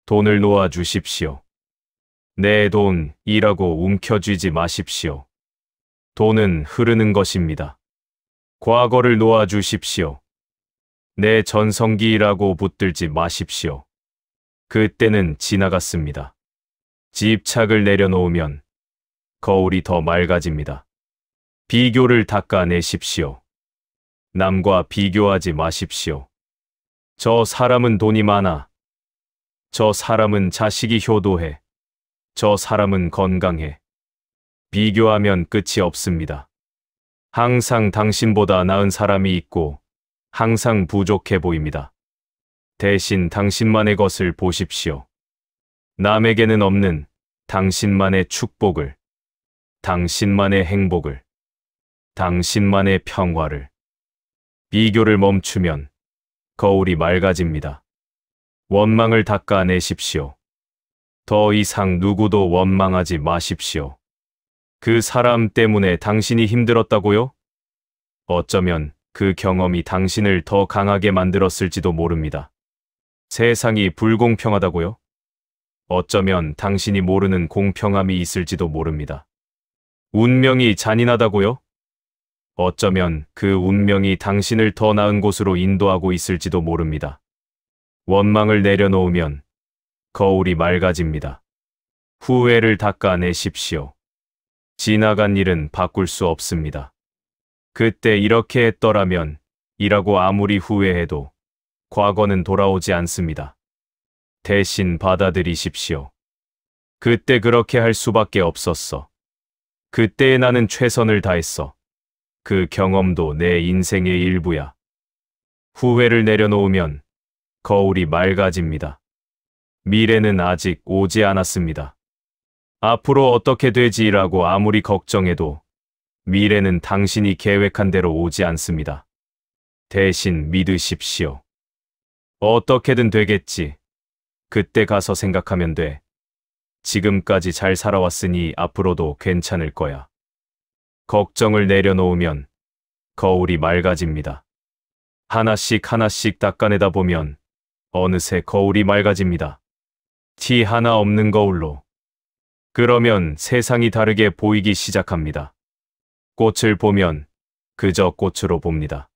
돈을 놓아주십시오. 내 돈이라고 움켜쥐지 마십시오. 돈은 흐르는 것입니다. 과거를 놓아주십시오. 내 전성기라고 붙들지 마십시오. 그때는 지나갔습니다. 집착을 내려놓으면 거울이 더 맑아집니다. 비교를 닦아내십시오. 남과 비교하지 마십시오. 저 사람은 돈이 많아. 저 사람은 자식이 효도해. 저 사람은 건강해. 비교하면 끝이 없습니다. 항상 당신보다 나은 사람이 있고 항상 부족해 보입니다. 대신 당신만의 것을 보십시오. 남에게는 없는 당신만의 축복을, 당신만의 행복을, 당신만의 평화를. 비교를 멈추면 거울이 맑아집니다. 원망을 닦아내십시오. 더 이상 누구도 원망하지 마십시오. 그 사람 때문에 당신이 힘들었다고요? 어쩌면 그 경험이 당신을 더 강하게 만들었을지도 모릅니다. 세상이 불공평하다고요? 어쩌면 당신이 모르는 공평함이 있을지도 모릅니다. 운명이 잔인하다고요? 어쩌면 그 운명이 당신을 더 나은 곳으로 인도하고 있을지도 모릅니다. 원망을 내려놓으면 거울이 맑아집니다. 후회를 닦아내십시오. 지나간 일은 바꿀 수 없습니다. 그때 이렇게 했더라면 이라고 아무리 후회해도 과거는 돌아오지 않습니다. 대신 받아들이십시오. 그때 그렇게 할 수밖에 없었어. 그때의 나는 최선을 다했어. 그 경험도 내 인생의 일부야. 후회를 내려놓으면 거울이 맑아집니다. 미래는 아직 오지 않았습니다. 앞으로 어떻게 되지라고 아무리 걱정해도 미래는 당신이 계획한 대로 오지 않습니다. 대신 믿으십시오. 어떻게든 되겠지. 그때 가서 생각하면 돼. 지금까지 잘 살아왔으니 앞으로도 괜찮을 거야. 걱정을 내려놓으면 거울이 맑아집니다. 하나씩 하나씩 닦아내다 보면 어느새 거울이 맑아집니다. 티 하나 없는 거울로. 그러면 세상이 다르게 보이기 시작합니다. 꽃을 보면 그저 꽃으로 봅니다.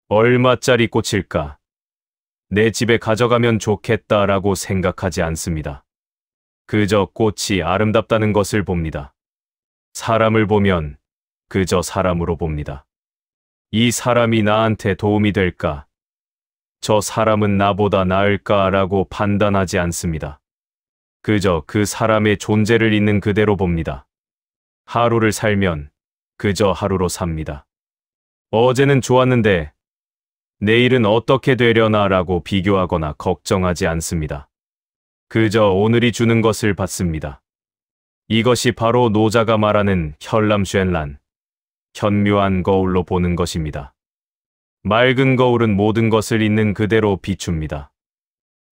얼마짜리 꽃일까? 내 집에 가져가면 좋겠다라고 생각하지 않습니다. 그저 꽃이 아름답다는 것을 봅니다. 사람을 보면 그저 사람으로 봅니다. 이 사람이 나한테 도움이 될까? 저 사람은 나보다 나을까라고 판단하지 않습니다. 그저 그 사람의 존재를 있는 그대로 봅니다. 하루를 살면 그저 하루로 삽니다. 어제는 좋았는데 내일은 어떻게 되려나라고 비교하거나 걱정하지 않습니다. 그저 오늘이 주는 것을 받습니다. 이것이 바로 노자가 말하는 혈람쉔란, 현묘한 거울로 보는 것입니다. 맑은 거울은 모든 것을 있는 그대로 비춥니다.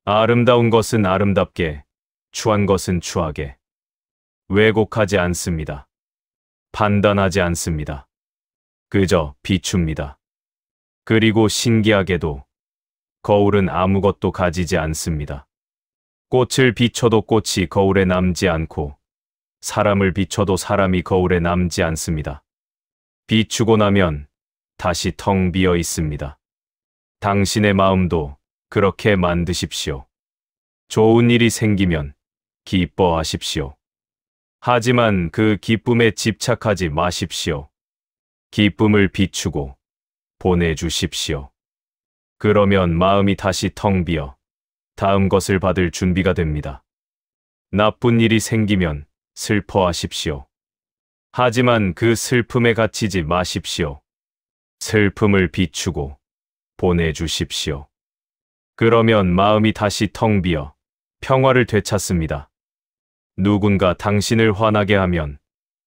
아름다운 것은 아름답게, 추한 것은 추하게. 왜곡하지 않습니다. 판단하지 않습니다. 그저 비춥니다. 그리고 신기하게도 거울은 아무것도 가지지 않습니다. 꽃을 비춰도 꽃이 거울에 남지 않고 사람을 비춰도 사람이 거울에 남지 않습니다. 비추고 나면 다시 텅 비어 있습니다. 당신의 마음도 그렇게 만드십시오. 좋은 일이 생기면 기뻐하십시오. 하지만 그 기쁨에 집착하지 마십시오. 기쁨을 비추고 보내주십시오. 그러면 마음이 다시 텅 비어 다음 것을 받을 준비가 됩니다. 나쁜 일이 생기면 슬퍼하십시오. 하지만 그 슬픔에 갇히지 마십시오. 슬픔을 비추고 보내주십시오. 그러면 마음이 다시 텅 비어 평화를 되찾습니다. 누군가 당신을 화나게 하면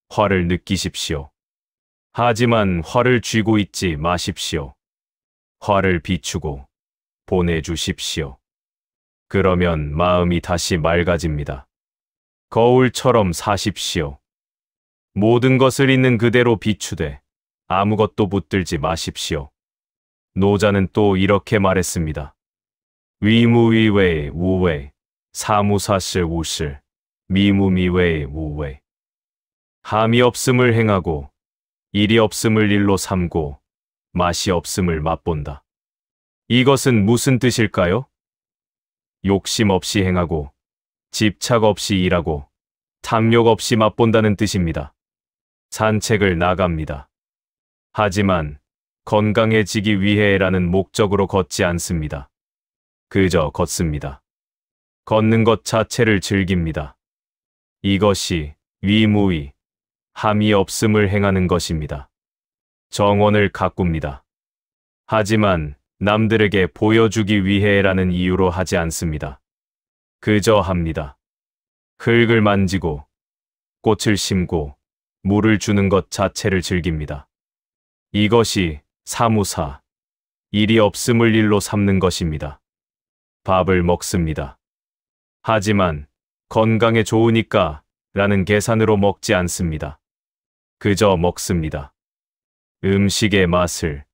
화를 느끼십시오. 하지만 화를 쥐고 있지 마십시오. 화를 비추고 보내주십시오. 그러면 마음이 다시 맑아집니다. 거울처럼 사십시오. 모든 것을 있는 그대로 비추되 아무것도 붙들지 마십시오. 노자는 또 이렇게 말했습니다. 위무위외 우외 사무사실 우실 미무미외 우외. 함이 없음을 행하고 일이 없음을 일로 삼고 맛이 없음을 맛본다. 이것은 무슨 뜻일까요? 욕심 없이 행하고 집착 없이 일하고 탐욕 없이 맛본다는 뜻입니다. 산책을 나갑니다. 하지만 건강해지기 위해라는 목적으로 걷지 않습니다. 그저 걷습니다. 걷는 것 자체를 즐깁니다. 이것이 위무위, 함이 없음을 행하는 것입니다. 정원을 가꿉니다. 하지만 남들에게 보여주기 위해라는 이유로 하지 않습니다. 그저 합니다. 흙을 만지고 꽃을 심고 물을 주는 것 자체를 즐깁니다. 이것이 사무사, 일이 없음을 일로 삼는 것입니다. 밥을 먹습니다. 하지만 건강에 좋으니까 라는 계산으로 먹지 않습니다. 그저 먹습니다. 음식의 맛을,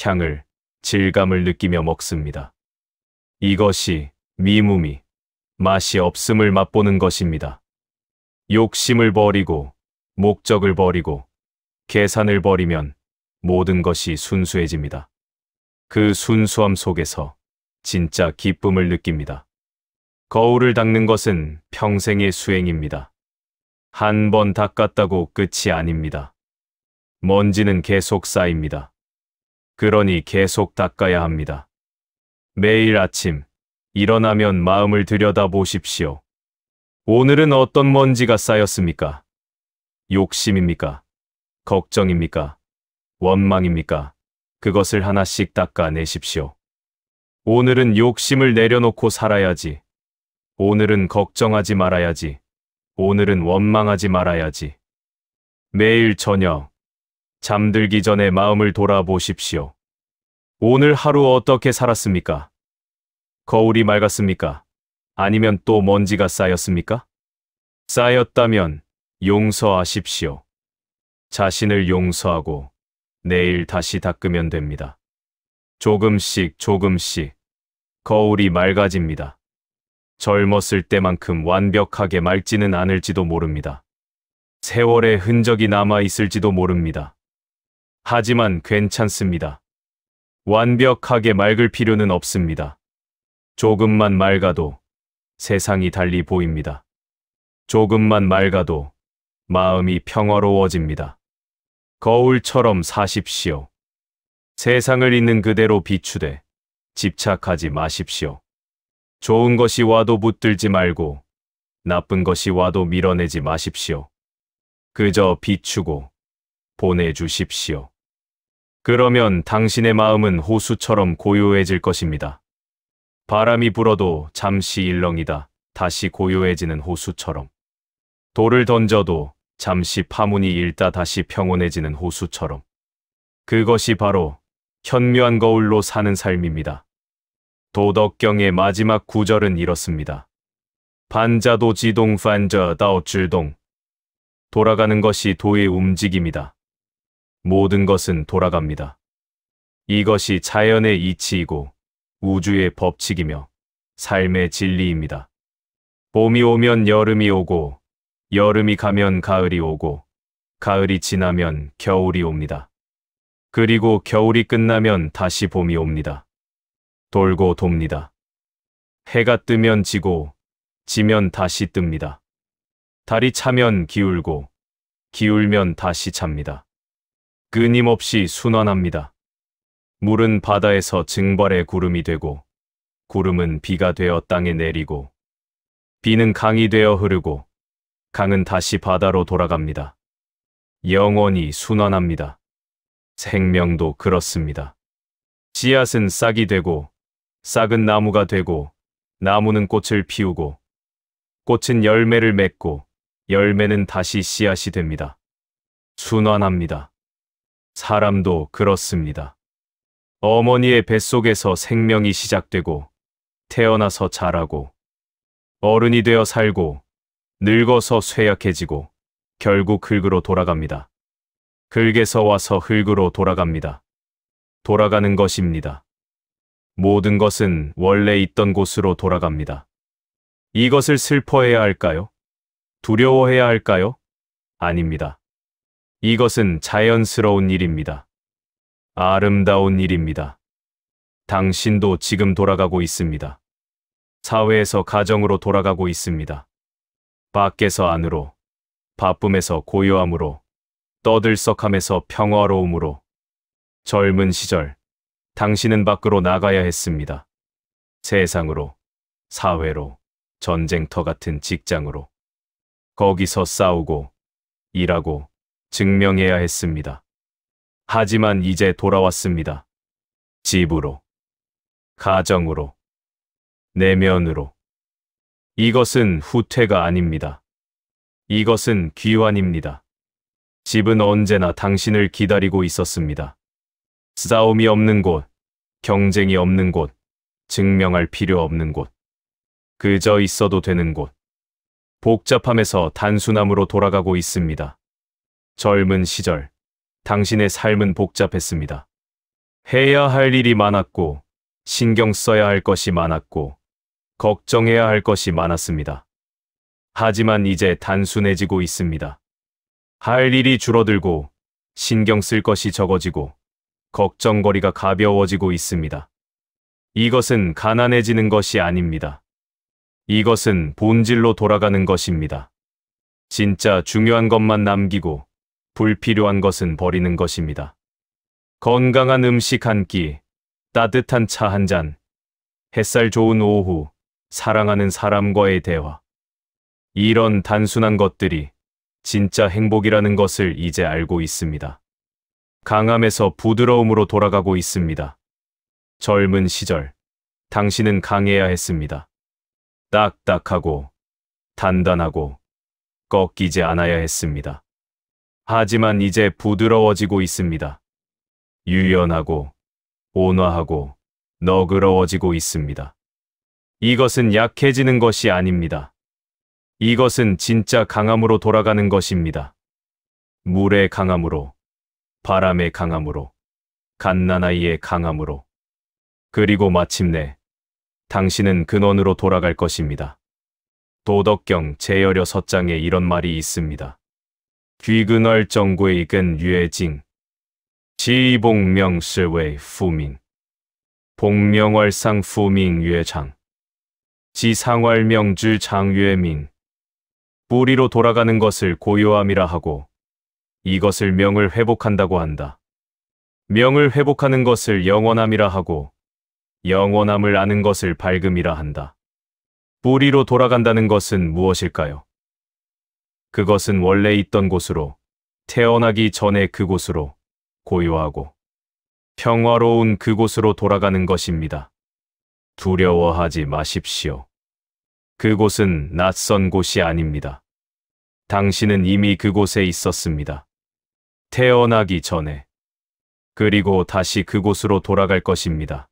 향을, 질감을 느끼며 먹습니다. 이것이 미무미, 맛이 없음을 맛보는 것입니다. 욕심을 버리고 목적을 버리고 계산을 버리면 모든 것이 순수해집니다. 그 순수함 속에서 진짜 기쁨을 느낍니다. 거울을 닦는 것은 평생의 수행입니다. 한 번 닦았다고 끝이 아닙니다. 먼지는 계속 쌓입니다. 그러니 계속 닦아야 합니다. 매일 아침 일어나면 마음을 들여다보십시오. 오늘은 어떤 먼지가 쌓였습니까? 욕심입니까? 걱정입니까? 원망입니까? 그것을 하나씩 닦아내십시오. 오늘은 욕심을 내려놓고 살아야지. 오늘은 걱정하지 말아야지. 오늘은 원망하지 말아야지. 매일 저녁 잠들기 전에 마음을 돌아보십시오. 오늘 하루 어떻게 살았습니까? 거울이 맑았습니까? 아니면 또 먼지가 쌓였습니까? 쌓였다면 용서하십시오. 자신을 용서하고 내일 다시 닦으면 됩니다. 조금씩 조금씩 거울이 맑아집니다. 젊었을 때만큼 완벽하게 맑지는 않을지도 모릅니다. 세월의 흔적이 남아 있을지도 모릅니다. 하지만 괜찮습니다. 완벽하게 맑을 필요는 없습니다. 조금만 맑아도 세상이 달리 보입니다. 조금만 맑아도 마음이 평화로워집니다. 거울처럼 사십시오. 세상을 있는 그대로 비추되 집착하지 마십시오. 좋은 것이 와도 붙들지 말고 나쁜 것이 와도 밀어내지 마십시오. 그저 비추고 보내주십시오. 그러면 당신의 마음은 호수처럼 고요해질 것입니다. 바람이 불어도 잠시 일렁이다 다시 고요해지는 호수처럼. 돌을 던져도 잠시 파문이 일다 다시 평온해지는 호수처럼. 그것이 바로 현묘한 거울로 사는 삶입니다. 도덕경의 마지막 구절은 이렇습니다. 반자도 지동 판저 다오질동. 돌아가는 것이 도의 움직임이다. 모든 것은 돌아갑니다. 이것이 자연의 이치이고 우주의 법칙이며 삶의 진리입니다. 봄이 오면 여름이 오고 여름이 가면 가을이 오고 가을이 지나면 겨울이 옵니다. 그리고 겨울이 끝나면 다시 봄이 옵니다. 돌고 돕니다. 해가 뜨면 지고 지면 다시 뜹니다. 달이 차면 기울고 기울면 다시 찹니다. 끊임없이 순환합니다. 물은 바다에서 증발의 구름이 되고 구름은 비가 되어 땅에 내리고 비는 강이 되어 흐르고 강은 다시 바다로 돌아갑니다. 영원히 순환합니다. 생명도 그렇습니다. 씨앗은 싹이 되고 싹은 나무가 되고 나무는 꽃을 피우고 꽃은 열매를 맺고 열매는 다시 씨앗이 됩니다. 순환합니다. 사람도 그렇습니다. 어머니의 뱃속에서 생명이 시작되고 태어나서 자라고 어른이 되어 살고 늙어서 쇠약해지고 결국 흙으로 돌아갑니다. 흙에서 와서 흙으로 돌아갑니다. 돌아가는 것입니다. 모든 것은 원래 있던 곳으로 돌아갑니다. 이것을 슬퍼해야 할까요? 두려워해야 할까요? 아닙니다. 이것은 자연스러운 일입니다. 아름다운 일입니다. 당신도 지금 돌아가고 있습니다. 사회에서 가정으로 돌아가고 있습니다. 밖에서 안으로, 바쁨에서 고요함으로, 떠들썩함에서 평화로움으로. 젊은 시절, 당신은 밖으로 나가야 했습니다. 세상으로, 사회로, 전쟁터 같은 직장으로. 거기서 싸우고, 일하고, 증명해야 했습니다. 하지만 이제 돌아왔습니다. 집으로, 가정으로, 내면으로. 이것은 후퇴가 아닙니다. 이것은 귀환입니다. 집은 언제나 당신을 기다리고 있었습니다. 싸움이 없는 곳, 경쟁이 없는 곳, 증명할 필요 없는 곳, 그저 있어도 되는 곳. 복잡함에서 단순함으로 돌아가고 있습니다. 젊은 시절, 당신의 삶은 복잡했습니다. 해야 할 일이 많았고, 신경 써야 할 것이 많았고, 걱정해야 할 것이 많았습니다. 하지만 이제 단순해지고 있습니다. 할 일이 줄어들고, 신경 쓸 것이 적어지고, 걱정거리가 가벼워지고 있습니다. 이것은 가난해지는 것이 아닙니다. 이것은 본질로 돌아가는 것입니다. 진짜 중요한 것만 남기고 불필요한 것은 버리는 것입니다. 건강한 음식 한 끼, 따뜻한 차 한 잔, 햇살 좋은 오후, 사랑하는 사람과의 대화. 이런 단순한 것들이 진짜 행복이라는 것을 이제 알고 있습니다. 강함에서 부드러움으로 돌아가고 있습니다. 젊은 시절, 당신은 강해야 했습니다. 딱딱하고, 단단하고, 꺾이지 않아야 했습니다. 하지만 이제 부드러워지고 있습니다. 유연하고, 온화하고, 너그러워지고 있습니다. 이것은 약해지는 것이 아닙니다. 이것은 진짜 강함으로 돌아가는 것입니다. 물의 강함으로, 바람의 강함으로, 갓난아이의 강함으로. 그리고 마침내 당신은 근원으로 돌아갈 것입니다. 도덕경 제16장에 이런 말이 있습니다. 귀근얼 정구의 근 유해징, 지봉명시의 후민, 봉명월상 후민 유해장, 지상월명주 장유해민. 뿌리로 돌아가는 것을 고요함이라 하고, 이것을 명을 회복한다고 한다. 명을 회복하는 것을 영원함이라 하고, 영원함을 아는 것을 밝음이라 한다. 뿌리로 돌아간다는 것은 무엇일까요? 그것은 원래 있던 곳으로, 태어나기 전에 그곳으로, 고요하고 평화로운 그곳으로 돌아가는 것입니다. 두려워하지 마십시오. 그곳은 낯선 곳이 아닙니다. 당신은 이미 그곳에 있었습니다. 태어나기 전에. 그리고 다시 그곳으로 돌아갈 것입니다.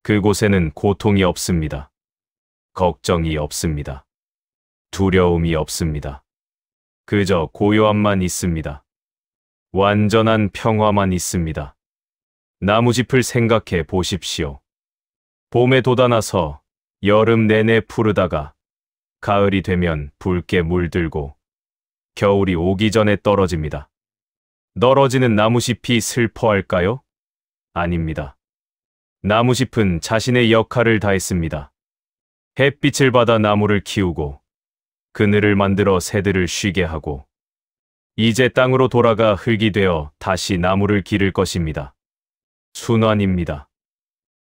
그곳에는 고통이 없습니다. 걱정이 없습니다. 두려움이 없습니다. 그저 고요함만 있습니다. 완전한 평화만 있습니다. 나무짚을 생각해 보십시오. 봄에 돋아나서 여름 내내 푸르다가 가을이 되면 붉게 물들고 겨울이 오기 전에 떨어집니다. 떨어지는 나무짚이 슬퍼할까요? 아닙니다. 나무짚은 자신의 역할을 다했습니다. 햇빛을 받아 나무를 키우고 그늘을 만들어 새들을 쉬게 하고 이제 땅으로 돌아가 흙이 되어 다시 나무를 기를 것입니다. 순환입니다.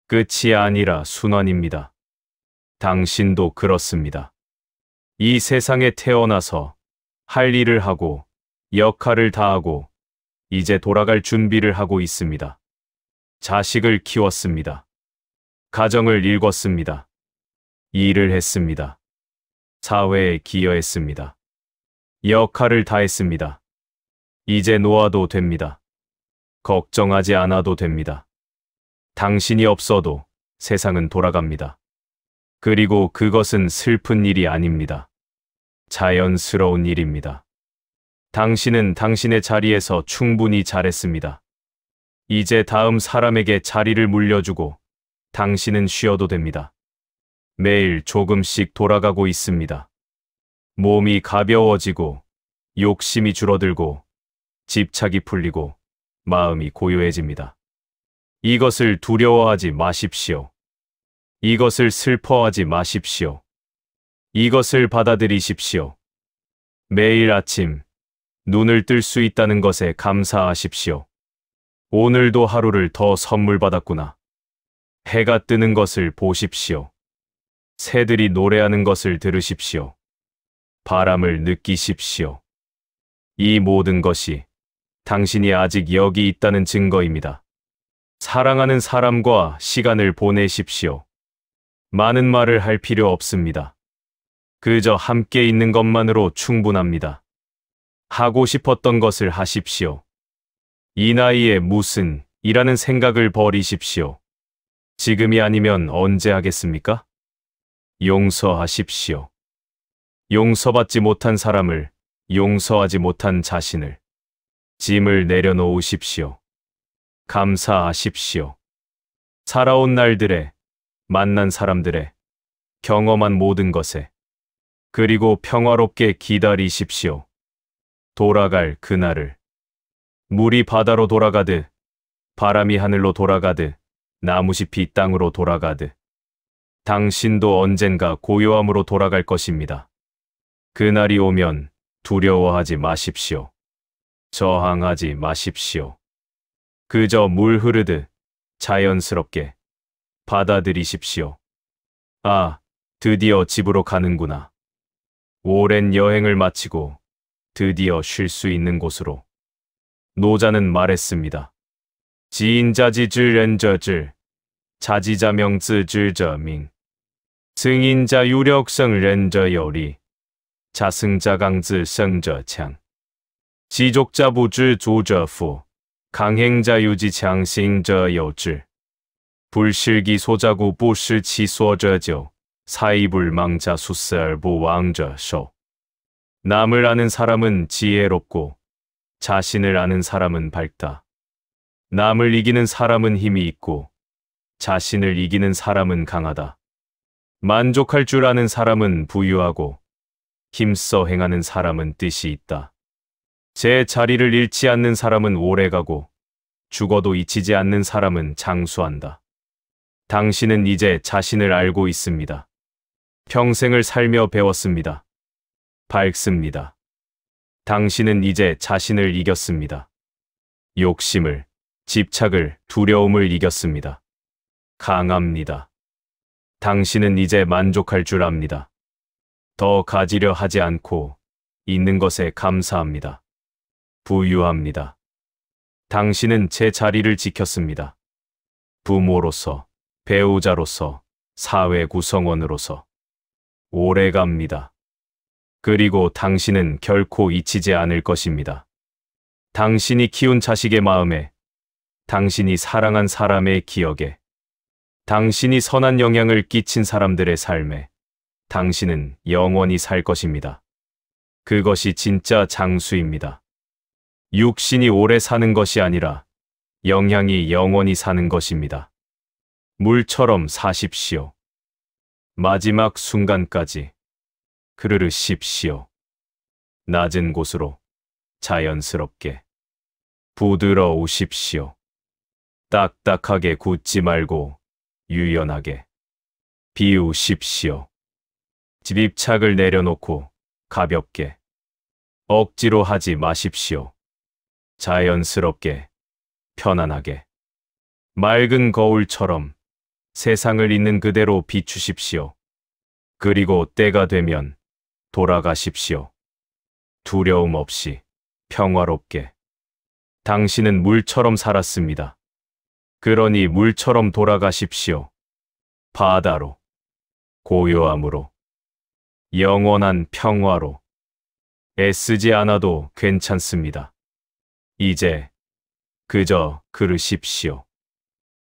끝이 아니라 순환입니다. 당신도 그렇습니다. 이 세상에 태어나서 할 일을 하고 역할을 다하고 이제 돌아갈 준비를 하고 있습니다. 자식을 키웠습니다. 가정을 일궜습니다. 일을 했습니다. 사회에 기여했습니다. 역할을 다했습니다. 이제 놓아도 됩니다. 걱정하지 않아도 됩니다. 당신이 없어도 세상은 돌아갑니다. 그리고 그것은 슬픈 일이 아닙니다. 자연스러운 일입니다. 당신은 당신의 자리에서 충분히 잘했습니다. 이제 다음 사람에게 자리를 물려주고 당신은 쉬어도 됩니다. 매일 조금씩 돌아가고 있습니다. 몸이 가벼워지고 욕심이 줄어들고 집착이 풀리고 마음이 고요해집니다. 이것을 두려워하지 마십시오. 이것을 슬퍼하지 마십시오. 이것을 받아들이십시오. 매일 아침 눈을 뜰 수 있다는 것에 감사하십시오. 오늘도 하루를 더 선물 받았구나. 해가 뜨는 것을 보십시오. 새들이 노래하는 것을 들으십시오. 바람을 느끼십시오. 이 모든 것이 당신이 아직 여기 있다는 증거입니다. 사랑하는 사람과 시간을 보내십시오. 많은 말을 할 필요 없습니다. 그저 함께 있는 것만으로 충분합니다. 하고 싶었던 것을 하십시오. 이 나이에 무슨 이라는 생각을 버리십시오. 지금이 아니면 언제 하겠습니까? 용서하십시오. 용서받지 못한 사람을, 용서하지 못한 자신을, 짐을 내려놓으십시오. 감사하십시오. 살아온 날들에, 만난 사람들에, 경험한 모든 것에, 그리고 평화롭게 기다리십시오. 돌아갈 그날을. 물이 바다로 돌아가듯, 바람이 하늘로 돌아가듯, 나무잎이 땅으로 돌아가듯, 당신도 언젠가 고요함으로 돌아갈 것입니다. 그날이 오면 두려워하지 마십시오. 저항하지 마십시오. 그저 물 흐르듯 자연스럽게 받아들이십시오. 아, 드디어 집으로 가는구나. 오랜 여행을 마치고 드디어 쉴 수 있는 곳으로. 노자는 말했습니다. 지인자지질 렌저질, 자지자명즈질저밍, 승인자 유력성 렌저여리, 자승자강즈 성저창, 지족자부질 조저후, 강행자 유지 장싱저 여질, 불실기 소자구 부실치 소저죠, 사이불망자 수설부 왕저쇼. 남을 아는 사람은 지혜롭고 자신을 아는 사람은 밝다. 남을 이기는 사람은 힘이 있고 자신을 이기는 사람은 강하다. 만족할 줄 아는 사람은 부유하고 힘써 행하는 사람은 뜻이 있다. 제 자리를 잃지 않는 사람은 오래가고 죽어도 잊히지 않는 사람은 장수한다. 당신은 이제 자신을 알고 있습니다. 평생을 살며 배웠습니다. 밝습니다. 당신은 이제 자신을 이겼습니다. 욕심을, 집착을, 두려움을 이겼습니다. 강합니다. 당신은 이제 만족할 줄 압니다. 더 가지려 하지 않고 있는 것에 감사합니다. 부유합니다. 당신은 제 자리를 지켰습니다. 부모로서, 배우자로서, 사회 구성원으로서. 오래갑니다. 그리고 당신은 결코 잊히지 않을 것입니다. 당신이 키운 자식의 마음에, 당신이 사랑한 사람의 기억에, 당신이 선한 영향을 끼친 사람들의 삶에 당신은 영원히 살 것입니다. 그것이 진짜 장수입니다. 육신이 오래 사는 것이 아니라 영향이 영원히 사는 것입니다. 물처럼 사십시오. 마지막 순간까지 그르르십시오. 낮은 곳으로 자연스럽게 부드러우십시오. 딱딱하게 굳지 말고 유연하게 비우십시오. 집착을 내려놓고 가볍게 억지로 하지 마십시오. 자연스럽게 편안하게 맑은 거울처럼 세상을 있는 그대로 비추십시오. 그리고 때가 되면 돌아가십시오. 두려움 없이 평화롭게. 당신은 물처럼 살았습니다. 그러니 물처럼 돌아가십시오. 바다로, 고요함으로, 영원한 평화로. 애쓰지 않아도 괜찮습니다. 이제 그저 그르십시오.